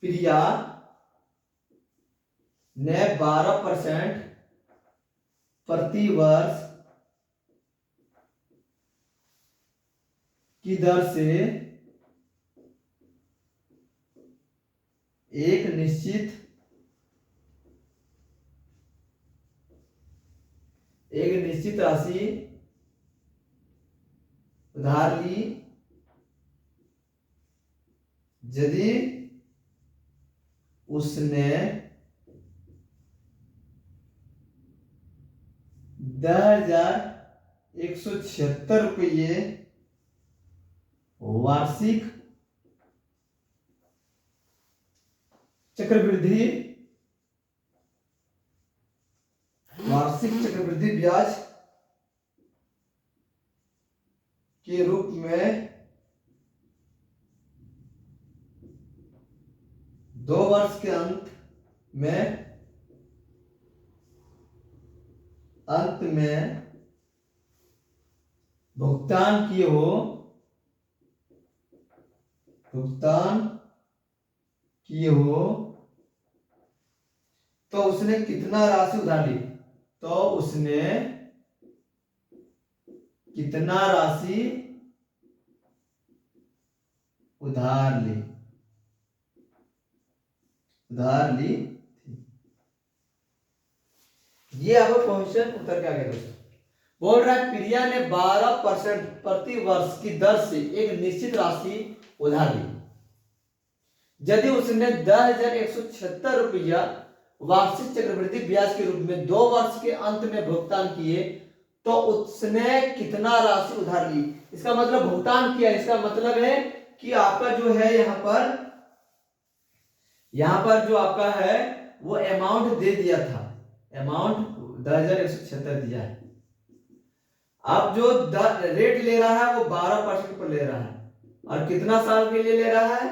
प्रिया ने 12% प्रति वर्ष की दर से एक निश्चित राशि उधार ली, यदि उसने 10,176 रुपये वार्षिक चक्रवृद्धि ब्याज के रूप में 2 वर्ष के अंत में भुगतान किए हो तो उसने कितना राशि उधार ली, तो उसने कितना राशि उधार ली ये आपका क्वेश्चन उत्तर क्या गया दोस्तों, बोल रहा है प्रिया ने 12% प्रति वर्ष की दर से एक निश्चित राशि उधार ली, यदि उसने 10,176 रुपया वार्षिक चक्रवृद्धि ब्याज के रूप में 2 वर्ष के अंत में भुगतान किए तो उसने कितना राशि उधार ली। इसका मतलब भुगतान किया, इसका मतलब है कि आपका जो है यहाँ पर जो आपका है वो अमाउंट दे दिया था, अमाउंट 10,176 दिया है। अब जो रेट ले रहा है वो 12% पर ले रहा है और कितना साल के लिए ले रहा है,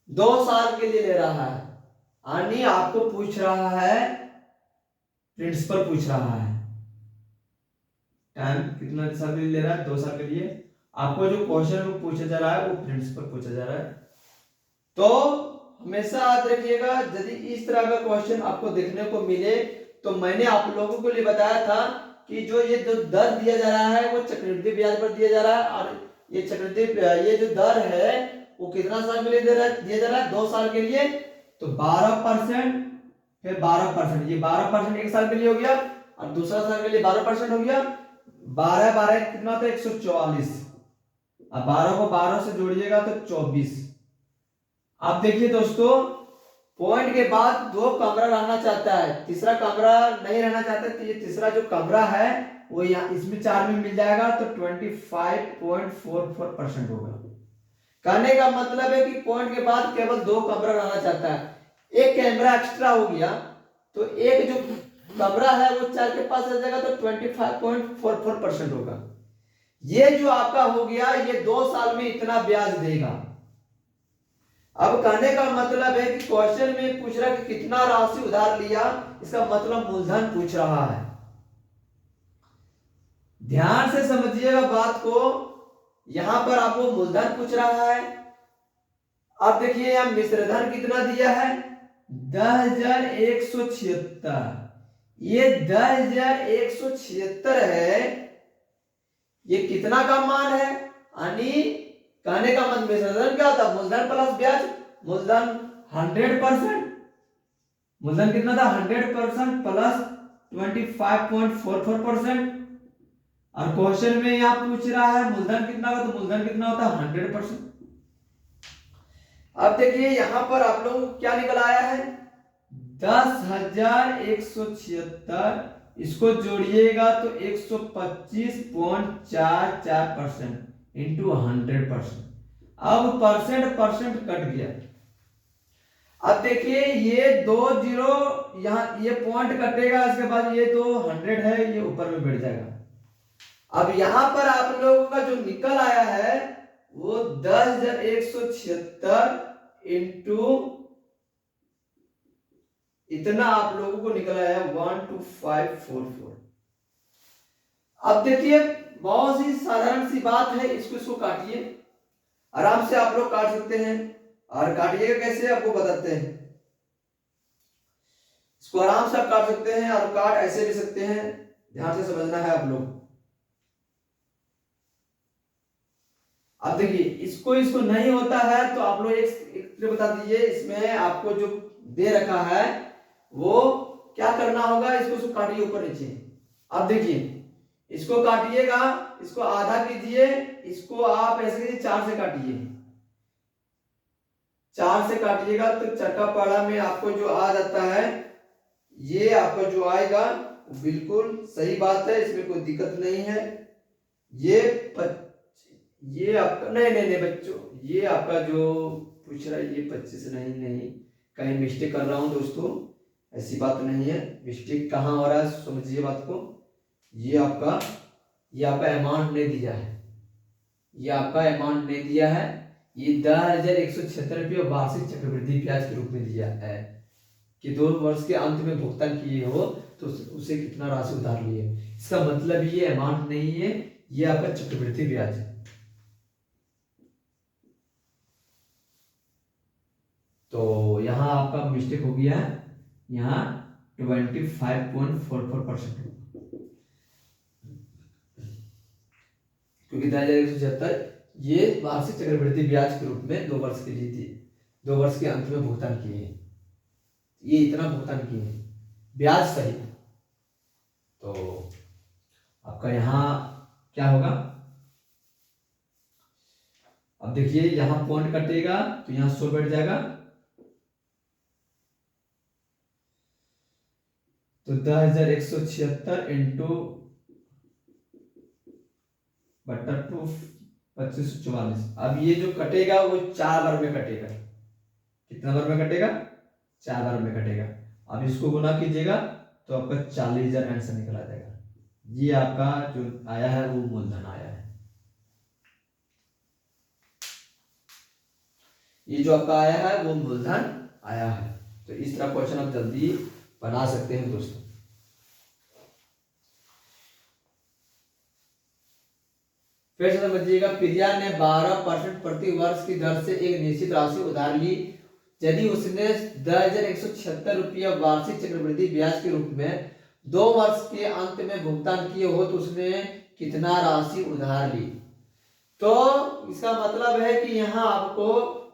2 साल के लिए ले रहा है। यानी आपको पूछ रहा है, प्रिंसिपल पूछ रहा है टाइम कितना साल के लिए ले रहा है, 2 साल के लिए, आपको जो क्वेश्चन में पूछा जा रहा है वो प्रिंसिपल पूछा जा रहा है। तो हमेशा याद रखिएगा, यदि इस तरह का क्वेश्चन आपको देखने को मिले तो मैंने आप लोगों को लिए बताया था कि जो ये जो दर दिया जा रहा है वो चक्रवृद्धि ब्याज पर दिया जा रहा है, और ये चक्रवृद्धि ये जो दर है वो कितना साल के लिए दिया जा रहा है, 2 साल के लिए। तो 12% फिर 12%, ये 12% एक साल के लिए हो गया और दूसरा साल के लिए 12% हो गया। 12 12 कितना था, 144। अब 12 को 12 से जोड़िएगा तो 24। अब देखिए दोस्तों, पॉइंट के बाद 2 कमरा रहना चाहता है, तीसरा कमरा नहीं रहना चाहता, तो ये तीसरा जो कमरा है वो यहाँ इसमें 4 में मिल जाएगा, तो 25.44% होगा। कहने का मतलब है कि पॉइंट के बाद केवल 2 कमरा रहना चाहता है, एक कैमरा एक्स्ट्रा हो गया, तो एक जो कमरा है वो 4 के पास रह जाएगा, तो 25.44% होगा। ये जो आपका हो गया, ये 2 साल में इतना ब्याज देगा। अब कहने का मतलब है कि क्वेश्चन में पूछ रहा है कि कितना राशि उधार लिया, इसका मतलब मूलधन पूछ रहा है। ध्यान से समझिएगा बात को, यहां पर आपको मूलधन पूछ रहा है। अब देखिए यहां मिश्रधन कितना दिया है, 10,176। ये 10,176 है, ये कितना का मान है, यानी कहने का मतलब मिश्रधन क्या होता है, मूलधन प्लस ब्याज। मूलधन 100%, मूलधन कितना था 100% प्लस 25.44%। और क्वेश्चन में यहां पूछ रहा है मूलधन कितना का, तो मूलधन कितना होता है 100%। अब देखिए यहां पर आप लोगों को क्या निकल आया है, 10,176, इसको जोड़िएगा तो 125.44% इंटू 100%। अब परसेंट कट गया। अब देखिए ये 2 जीरो, यहाँ ये पॉइंट कटेगा, इसके बाद ये तो 100 है, ये ऊपर में बैठ जाएगा। अब यहां पर आप लोगों का जो निकल आया है वो 10,176 इंटू इतना आप लोगों को निकल आया 12544। अब देखिए बहुत ही साधारण सी बात है, इसको काटिए, आराम से आप लोग काट सकते हैं। और काटिएगा कैसे आपको बताते हैं, इसको आराम से आप काट सकते हैं और काट ऐसे भी सकते हैं, ध्यान से समझना है आप लोग। अब देखिए इसको नहीं होता है तो आप लोग एक बता दीजिए, इसमें आपको जो दे रखा है वो क्या करना होगा, इसको काटिए ऊपर नीचे। अब देखिए इसको काटिएगा, इसको आधा कीजिए, इसको आप ऐसे कीजिए 4 से काटिए, 4 से काटिएगा तो चक्का पाड़ा में आपको जो आ जाता है, ये आपका जो आएगा बिल्कुल सही बात है, इसमें कोई दिक्कत नहीं है। ये आपका नहीं बच्चों, ये आपका जो पूछ रहा है ये 25 नहीं, कहीं मिस्टेक कर रहा हूं दोस्तों, ऐसी बात नहीं है। मिस्टेक कहाँ हो रहा है समझिए बात को। ये आपका अमाउंट नहीं दिया है, ये आपका अमाउंट नहीं दिया है, ये 10,176 रुपये वार्षिक चक्रवृद्धि ब्याज के रूप में दिया है कि 2 वर्ष के अंत में भुगतान किए हो तो उसे कितना राशि उधार लिए। इसका मतलब ये अमाउंट नहीं है, ये आपका चक्रवृद्धि ब्याज है। तो यहाँ आपका मिस्टेक हो गया है, यहाँ 25.44%, क्योंकि 10,176 ये वार्षिक चक्रवृद्धि ब्याज के रूप में 2 वर्ष के लिए थी, 2 वर्ष के अंत में भुगतान किए हैं, ये इतना भुगतान किए हैं ब्याज सहित। तो आपका यहाँ क्या होगा, अब देखिए यहाँ पॉइंट कटेगा तो यहाँ 100 बैठ जाएगा, तो 10,176 इंटू बटा 2544। अब ये जो कटेगा वो 4 बार में कटेगा, कितना बार में कटेगा, 4 बार में कटेगा। अब इसको गुना कीजिएगा तो आपका 40,000 आंसर निकल आ जाएगा। ये आपका जो आया है वो मूलधन आया है, ये जो आपका आया है वो मूलधन आया है। तो इस तरह क्वेश्चन आप जल्दी बना सकते हैं दोस्तों। फिर से समझिएगा, प्रिया ने 12% प्रति वर्ष की दर से एक निश्चित राशि उधार ली। यदि उसने 10,176 रुपया वार्षिक चक्रवृद्धि ब्याज के रूप में 2 वर्ष के अंत में भुगतान किए हो तो उसने कितना राशि उधार ली। तो इसका मतलब है कि यहाँ आपको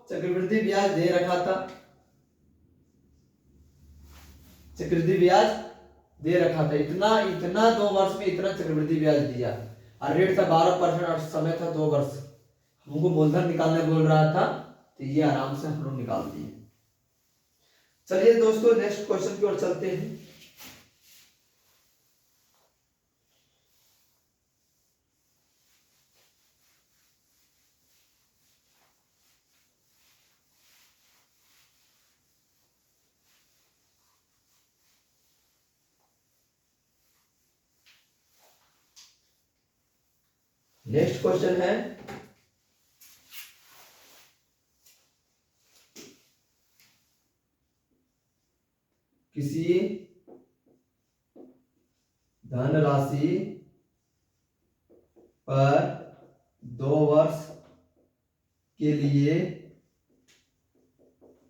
चक्रवृद्धि ब्याज दे रखा था, चक्रवृद्धि ब्याज दे रखा था, इतना इतना 2 वर्ष में इतना चक्रवृद्धि ब्याज दिया और रेट था 12% और समय था 2 वर्ष। हमको मूलधन निकालने बोल रहा था, तो ये आराम से हम लोग निकाल दिए। चलिए दोस्तों नेक्स्ट क्वेश्चन की ओर चलते हैं। नेक्स्ट क्वेश्चन है, किसी धनराशि पर 2 वर्ष के लिए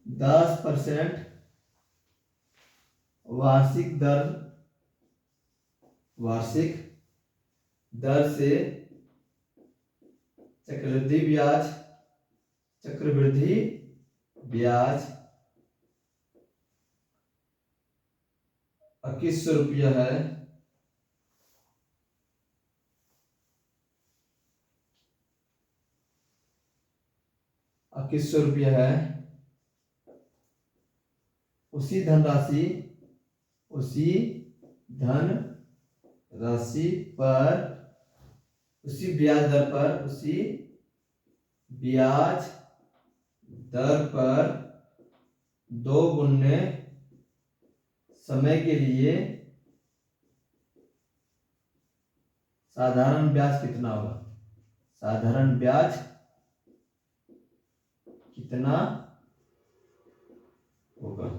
10% वार्षिक दर से चक्रवृद्धि ब्याज 2100 रुपया है। उसी धनराशि पर उसी ब्याज दर पर 2 गुने समय के लिए साधारण ब्याज कितना होगा। साधारण ब्याज कितना होगा।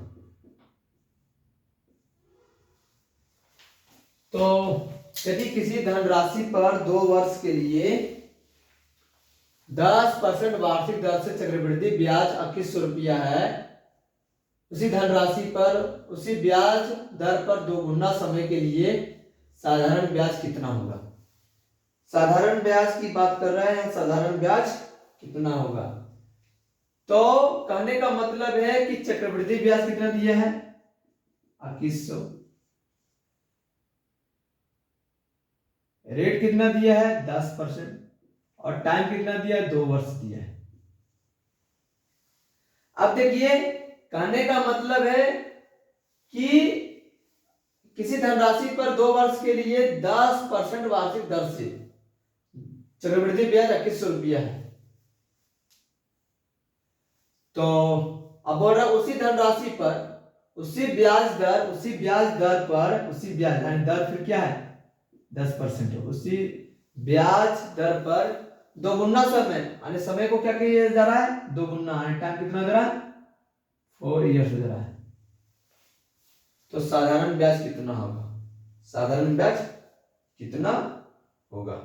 तो यदि किसी धनराशि पर 2 वर्ष के लिए 10% वार्षिक दर से चक्रवृद्धि ब्याज 2100 रुपया है, उसी धनराशि पर उसी ब्याज दर पर 2 गुना समय के लिए साधारण ब्याज कितना होगा। साधारण ब्याज की बात कर रहे हैं, साधारण ब्याज कितना होगा। तो कहने का मतलब है कि चक्रवृद्धि ब्याज कितना दिया है 2100, रेट कितना दिया है 10% और टाइम कितना दिया है 2 वर्ष दिया है। अब देखिए कहने का मतलब है कि किसी धनराशि पर 2 वर्ष के लिए 10% वार्षिक दर से चक्रवृद्धि ब्याज 2100 रुपया है। तो अब बोल रहा उसी धनराशि पर उसी ब्याज दर पर उसी ब्याज यानी दर फिर क्या है 10%, उसी ब्याज दर पर 2 गुना समय, यानी समय को क्या किया जा रहा है 2 गुना, यानी टाइम कितना दे रहा है 4 इयर्स दे रहा है। तो साधारण ब्याज कितना होगा, साधारण ब्याज कितना होगा।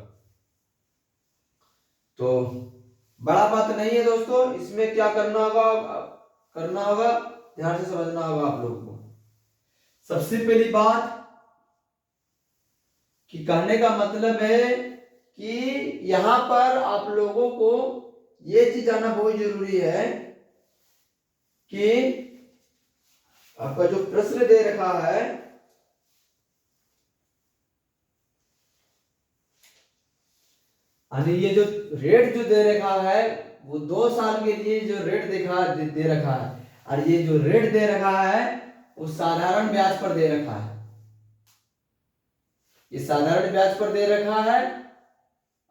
तो बड़ा बात नहीं है दोस्तों, इसमें क्या करना होगा ध्यान से समझना होगा आप लोगों को। सबसे पहली बात कि कहने का मतलब है कि यहां पर आप लोगों को यह चीज जानना बहुत जरूरी है कि आपका जो प्रश्न दे रखा है यानी ये जो रेट जो दे रखा है वो 2 साल के लिए जो रेट दे रखा है, और ये जो रेट दे रखा है वो साधारण ब्याज पर दे रखा है। ये साधारण ब्याज पर दे रखा है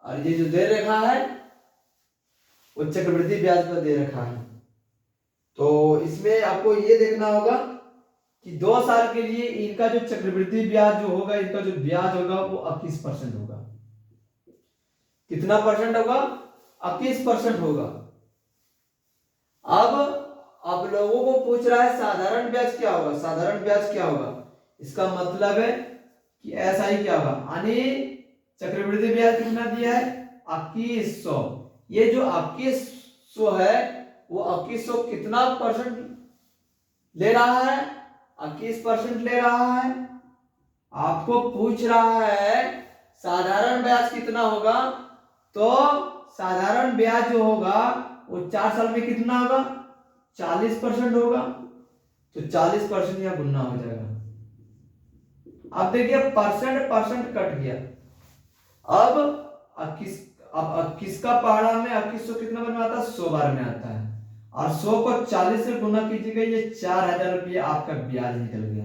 और ये जो दे रखा है वो चक्रवृद्धि ब्याज पर दे रखा है। तो इसमें आपको ये देखना होगा कि 2 साल के लिए इनका जो चक्रवृद्धि ब्याज जो होगा, इनका जो ब्याज होगा वो 21% होगा। कितना परसेंट होगा 21% होगा। अब आप लोगों को पूछ रहा है साधारण ब्याज क्या होगा, साधारण ब्याज क्या होगा। इसका मतलब है कि ऐसा ही क्या होगा, यानी चक्रवृद्धि ब्याज कितना दिया है 2100। ये जो 2100 है वो 2100 कितना परसेंट ले रहा है? 21% ले रहा है। आपको पूछ रहा है साधारण ब्याज कितना होगा, तो साधारण ब्याज जो होगा वो 4 साल में कितना होगा? 40% होगा। तो 40% यहां गुना हो जाएगा। अब देखिए परसेंट परसेंट कट गया। अब किसका पहाड़ा में 2100 कितना में आता है? 100 बार में आता है। और 100 को 40 से गुना कीजिएगा, ये 4000 रुपये आपका ब्याज निकल गया।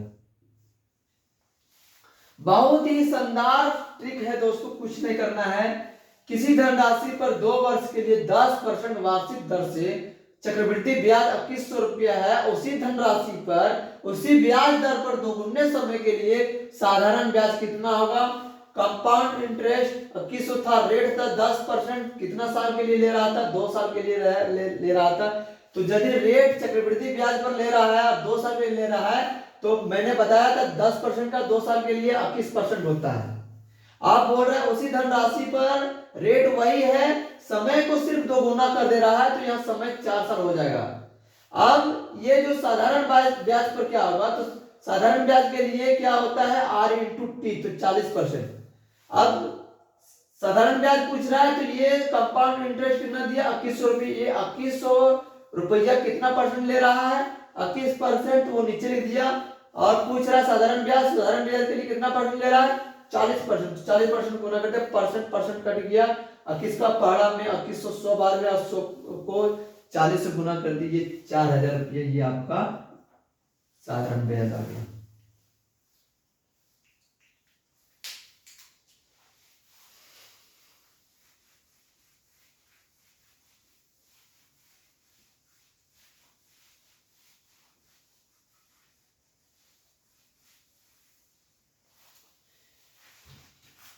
बहुत ही शानदार ट्रिक है दोस्तों, कुछ नहीं करना है। किसी धनराशि पर 2 वर्ष के लिए 10% वार्षिक दर से चक्रवृद्धि ब्याज 2100 रुपया है, उसी धनराशि पर उसी ब्याज दर पर दोगुने समय के लिए साधारण ब्याज कितना होगा? कंपाउंड इंटरेस्ट 2100 था, रेट था 10%, कितना साल के लिए ले रहा था? 2 साल के लिए ले रहा था। तो यदि रेट चक्रवृद्धि ब्याज पर ले रहा है और 2 साल के लिए ले रहा है, तो मैंने बताया था 10% का 2 साल के लिए 21% होता है। आप बोल रहे हैं उसी धनराशि पर रेट वही है, समय को सिर्फ 2 गुना कर दे रहा है, तो यहाँ समय 4 साल हो जाएगा। अब ये जो साधारण ब्याज पर क्या होगा, तो साधारण ब्याज के लिए क्या होता है? R इंटू टी, तो 40%। अब साधारण ब्याज पूछ रहा है, तो ये कंपाउंड इंटरेस्ट कितना दिया? 2100 रुपये। ये 2100 रुपया कितना परसेंट ले रहा है? 21%, वो नीचे लिख दिया। और पूछ रहा है साधारण ब्याज के लिए कितना परसेंट ले रहा है? 40%। 40% गुना करते परसेंट परसेंट कट गया। 21 का पहाड़ा में 2100 100 बार में 100 को 40 से गुना कर दीजिए, 4000 रुपये ये आपका साधारण ब्याज आ गया।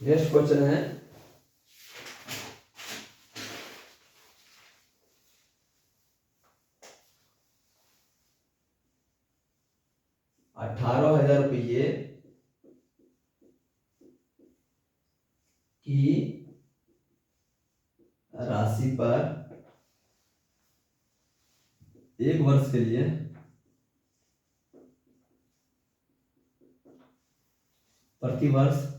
नेक्स्ट क्वेश्चन है 18,000 रुपये की राशि पर 1 वर्ष के लिए प्रति वर्ष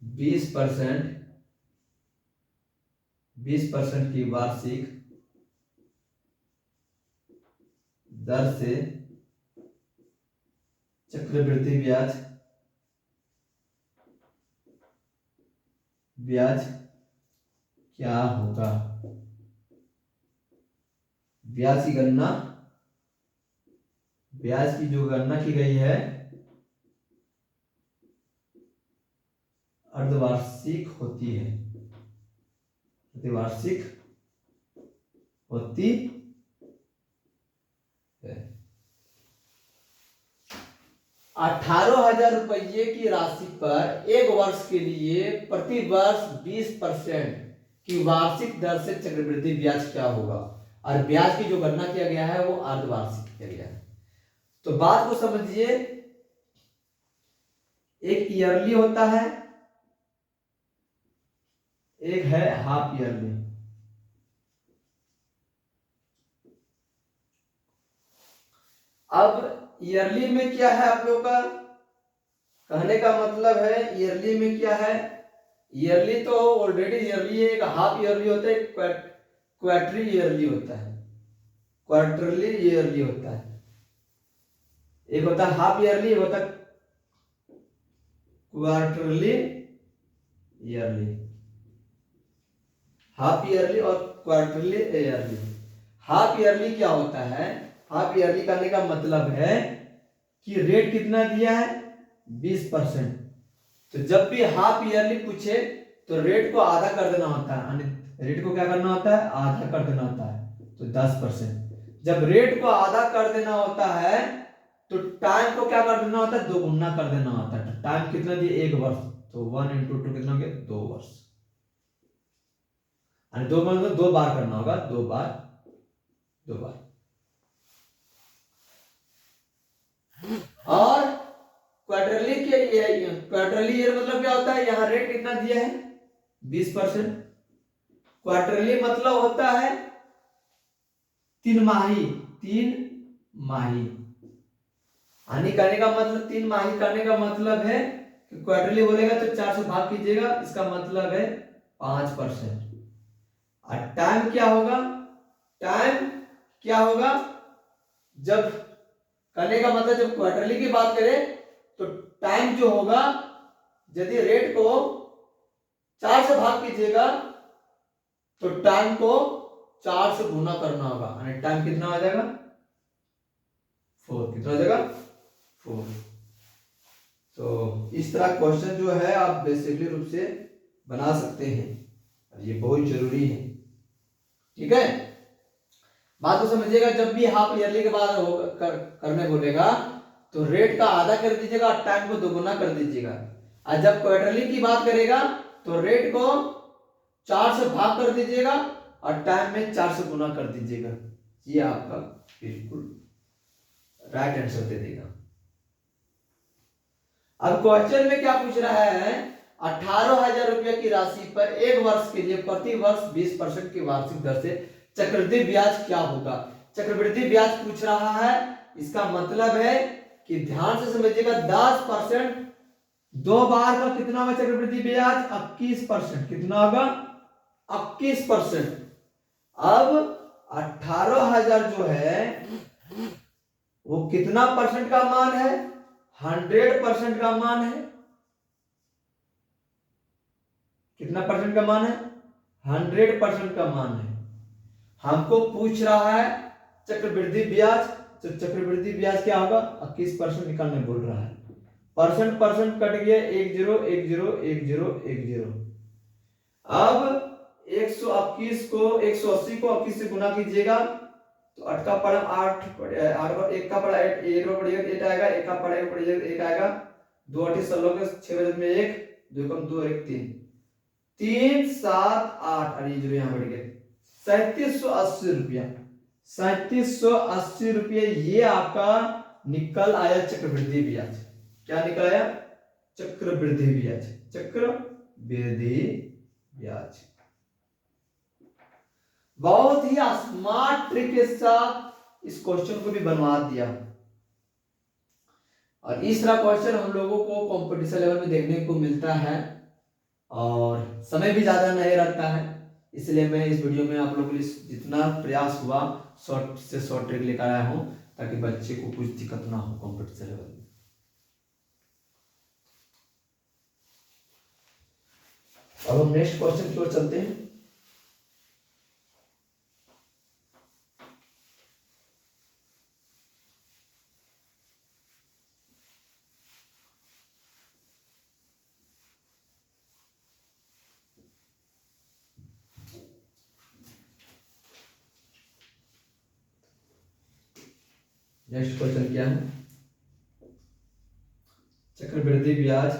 20% की वार्षिक दर से चक्रवृद्धि ब्याज क्या होगा? ब्याज की जो गणना की गई है अर्धवार्षिक होती है, अर्धवार्षिक होती है। 18,000 रुपये की राशि पर 1 वर्ष के लिए प्रति वर्ष 20% की वार्षिक दर से चक्रवृद्धि ब्याज क्या होगा? और ब्याज की जो गणना किया गया है वो अर्धवार्षिक किया गया है। तो बात को समझिए, एक ईयरली होता है, एक है हाफ ईयरली। अब ईयरली में क्या है आप लोग का कहने का मतलब है? ईयरली में क्या है? ईयरली तो ऑलरेडी ईयरली है, एक हाफ ईयरली होता है, क्वार्टरली ईयरली होता है, क्वार्टरली ईयरली होता है। एक होता है हाफ ईयरली, एक होता है क्वार्टरली ईयरली। हाफ ईयरली और क्वार्टरली ईयरली। हाफ ईयरली क्या होता है? हाफ ईयरली करने का मतलब है कि रेट कितना दिया है? 20%। तो जब भी हाफ ईयरली पूछे तो रेट को आधा कर देना होता है, रेट को क्या करना होता है? आधा कर देना होता है, तो 10%। जब रेट को आधा कर देना होता है तो टाइम को क्या कर देना होता है? 2 गुना कर देना होता है। तो टाइम कितना दिए? 1 वर्ष, तो 1 इंटू 2 कितना हो गया? 2 वर्ष। 2 मतलब 2 बार करना होगा, 2 बार। और क्वार्टरली के क्वार्टरली ईयर मतलब क्या होता है, यहाँ रेट कितना दिया है 20%। क्वार्टरली मतलब होता है 3 माही, 3 माही। हानि करने का मतलब 3 माही करने का मतलब है कि क्वार्टरली बोलेगा तो 4 से भाग कीजिएगा, इसका मतलब है 5%। और टाइम क्या होगा, टाइम क्या होगा, जब करने का मतलब जब क्वार्टरली की बात करें तो टाइम जो होगा, यदि रेट को 4 से भाग कीजिएगा तो टाइम को 4 से गुना करना होगा, यानी टाइम कितना आ जाएगा 4। कितना आ जाएगा 4। तो इस तरह क्वेश्चन जो है आप बेसिकली रूप से बना सकते हैं, ये बहुत जरूरी है। ठीक है, बात को समझिएगा। जब भी हाफ ईयरली के बाद करने बोलेगा तो रेट का आधा कर दीजिएगा और टाइम को दोगुना कर दीजिएगा। और जब क्वार्टरली की बात करेगा तो रेट को 4 से भाग कर दीजिएगा और टाइम में 4 से गुना कर दीजिएगा। ये आपका बिल्कुल राइट आंसर दे देगा। अब क्वेश्चन में क्या पूछ रहा है, 18,000 रुपये की राशि पर 1 वर्ष के लिए प्रति वर्ष 20% की वार्षिक दर से चक्रवृद्धि ब्याज क्या होगा। चक्रवृद्धि ब्याज पूछ रहा है, इसका मतलब है कि ध्यान से समझिएगा 10% 2 बार का कितना होगा चक्रवृद्धि ब्याज 21%। कितना होगा 21%। अब 18,000 जो है वो कितना परसेंट का मान है, 100% का मान है। कितना परसेंट का मान है, 100% का मान है। हमको पूछ रहा है चक्रवृद्धि ब्याज, तो चक्रवृद्धि ब्याज क्या होगा 21% निकालने बोल रहा है। परसेंट परसेंट कट गया, 10 10 10 10। अब 121 को 180 को 21 से गुना कीजिएगा तो 8 का पड़ा 8 1 का पड़ा 8 1 पड़ेगा 8 आएगा, 1 का पड़ा 1 पड़ेगा 1 आएगा, 2 8 16 के 6 बजे में 1 2 कम 2 1 3 3 7 8 और ये जो यहाँ बढ़ गए 3780 रुपया। 3780 रुपये ये आपका निकल आया चक्रवृद्धि ब्याज। क्या निकल आया, चक्रवृद्धि ब्याज। चक्रवृद्धि ब्याज बहुत ही स्मार्ट ट्रिक के साथ इस क्वेश्चन को भी बनवा दिया। और इस तरह क्वेश्चन हम लोगों को कंपटीशन लेवल में देखने को मिलता है और समय भी ज्यादा नहीं रहता है, इसलिए मैं इस वीडियो में आप लोगों के लिए जितना प्रयास हुआ शॉर्ट से शॉर्ट ट्रिक लेकर आया हूं ताकि बच्चे को कुछ दिक्कत ना हो कंपटीशन लेवल में। अब हम नेक्स्ट क्वेश्चन की ओर चलते हैं। नेक्स्ट क्वेश्चन क्या है, चक्रवृद्धि ब्याज,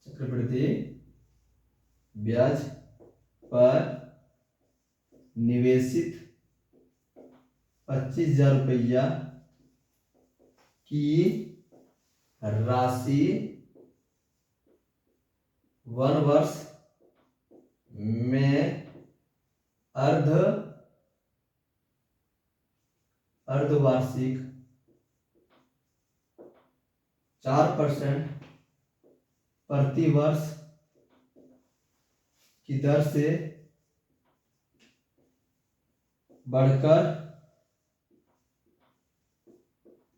चक्रवृद्धि ब्याज पर निवेशित 25,000 रुपया की राशि 1 वर्ष में अर्धवार्षिक 4% प्रति वर्ष की दर से बढ़कर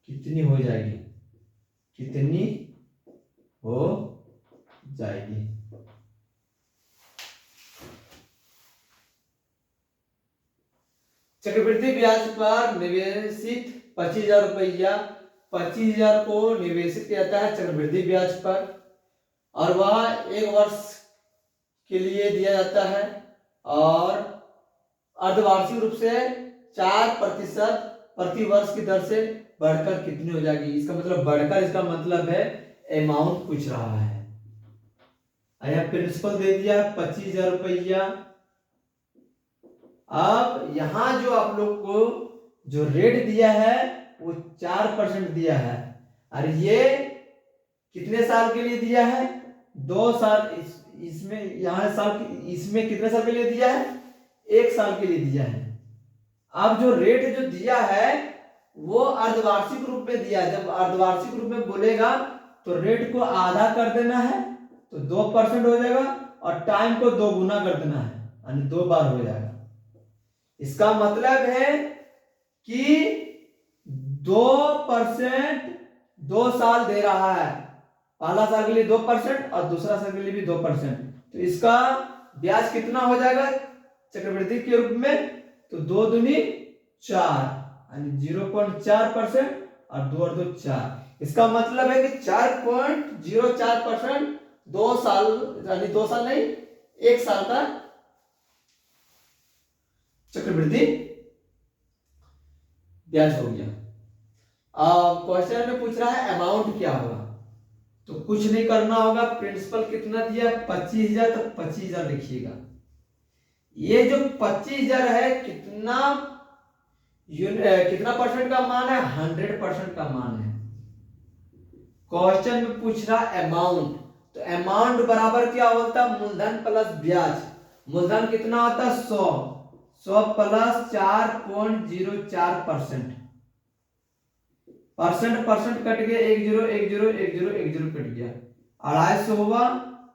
कितनी हो जाएगी, कितनी हो जाएगी। चक्रवृद्धि ब्याज पर निवेशित 25,000 रुपया, 25,000 को निवेशित किया जाता है चक्रवृद्धि ब्याज पर और वह 1 वर्ष के लिए दिया जाता है और अर्धवार्षिक रूप से 4% प्रति वर्ष की दर से बढ़कर कितनी हो जाएगी। इसका मतलब बढ़कर, इसका मतलब है अमाउंट पूछ रहा है। यहाँ प्रिंसिपल दे दिया 25,000 रुपया। अब यहां जो आप लोग को जो रेट दिया है वो 4% दिया है और ये कितने साल के लिए दिया है? 2 साल। इसमें यहाँ साल, इसमें कितने साल के लिए दिया है? 1 साल के लिए दिया है। अब जो रेट जो दिया है वो अर्धवार्षिक रूप में दिया है। जब अर्धवार्षिक रूप में बोलेगा तो रेट को आधा कर देना है तो 2% हो जाएगा, और टाइम को 2 गुना कर देना है, यानी 2 बार हो जाएगा। इसका मतलब है कि 2% 2 साल दे रहा है। पहला साल के लिए 2% और दूसरा साल के लिए भी 2%। तो इसका ब्याज कितना हो जाएगा चक्रवृद्धि के रूप में? तो 2 दूनी 4, यानी 0.4%, और 2 और 2 4। इसका मतलब है कि 4.04% 2 साल, यानी 2 साल नहीं 1 साल का चक्रवृद्धि ब्याज हो गया। अब क्वेश्चन में पूछ रहा है अमाउंट क्या होगा, तो कुछ नहीं करना होगा। प्रिंसिपल कितना दिया? 25,000, तो 25,000 लिखिएगा। ये जो 25,000 है कितना परसेंट का मान है? 100% का मान है। क्वेश्चन में पूछ रहा अमाउंट, तो अमाउंट बराबर क्या होता है? मूलधन प्लस ब्याज। मूलधन कितना होता है? 100 प्लस 4.04%। परसेंट कट गया, 10 कट गया, 250 हुआ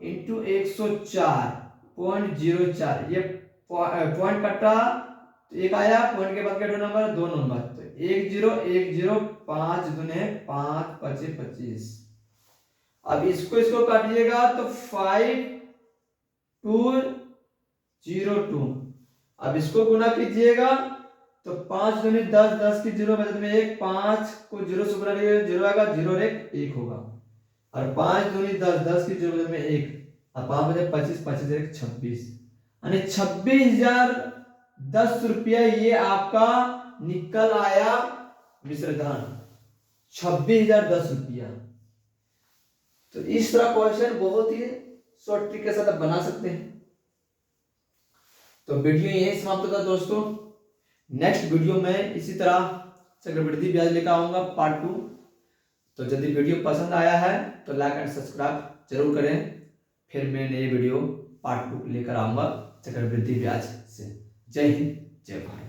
इंटू 104.04। ये पॉइंट कटा तो एक आया, पॉइंट के बाद क्या नंबर? 2 नंबर। तो 10 5 दूने 5 5 25। अब इसको काटिएगा तो 5202। अब इसको गुना कीजिएगा तो 5 दूनी 10, 10 की 0 बचत में 1, 5 को 0 से गुना करिएगा 0 आएगा, 0 और 1 होगा, और 5 दूनी 10, 10 की 0 बचत में 1, और 5 बचे 25, 25 1 26, यानी 26,010 रुपया ये आपका निकल आया मिश्रधन। 26,010 रुपया। तो इस तरह क्वेश्चन बहुत ही शॉर्ट ट्रिक के साथ आप बना सकते हैं। तो वीडियो यही समाप्त होता है दोस्तों। नेक्स्ट वीडियो में इसी तरह चक्रवृद्धि ब्याज लेकर आऊंगा पार्ट 2। तो यदि वीडियो पसंद आया है तो लाइक एंड सब्सक्राइब जरूर करें। फिर मैं नए वीडियो पार्ट 2 लेकर आऊंगा चक्रवृद्धि ब्याज से। जय हिंद, जय भारत।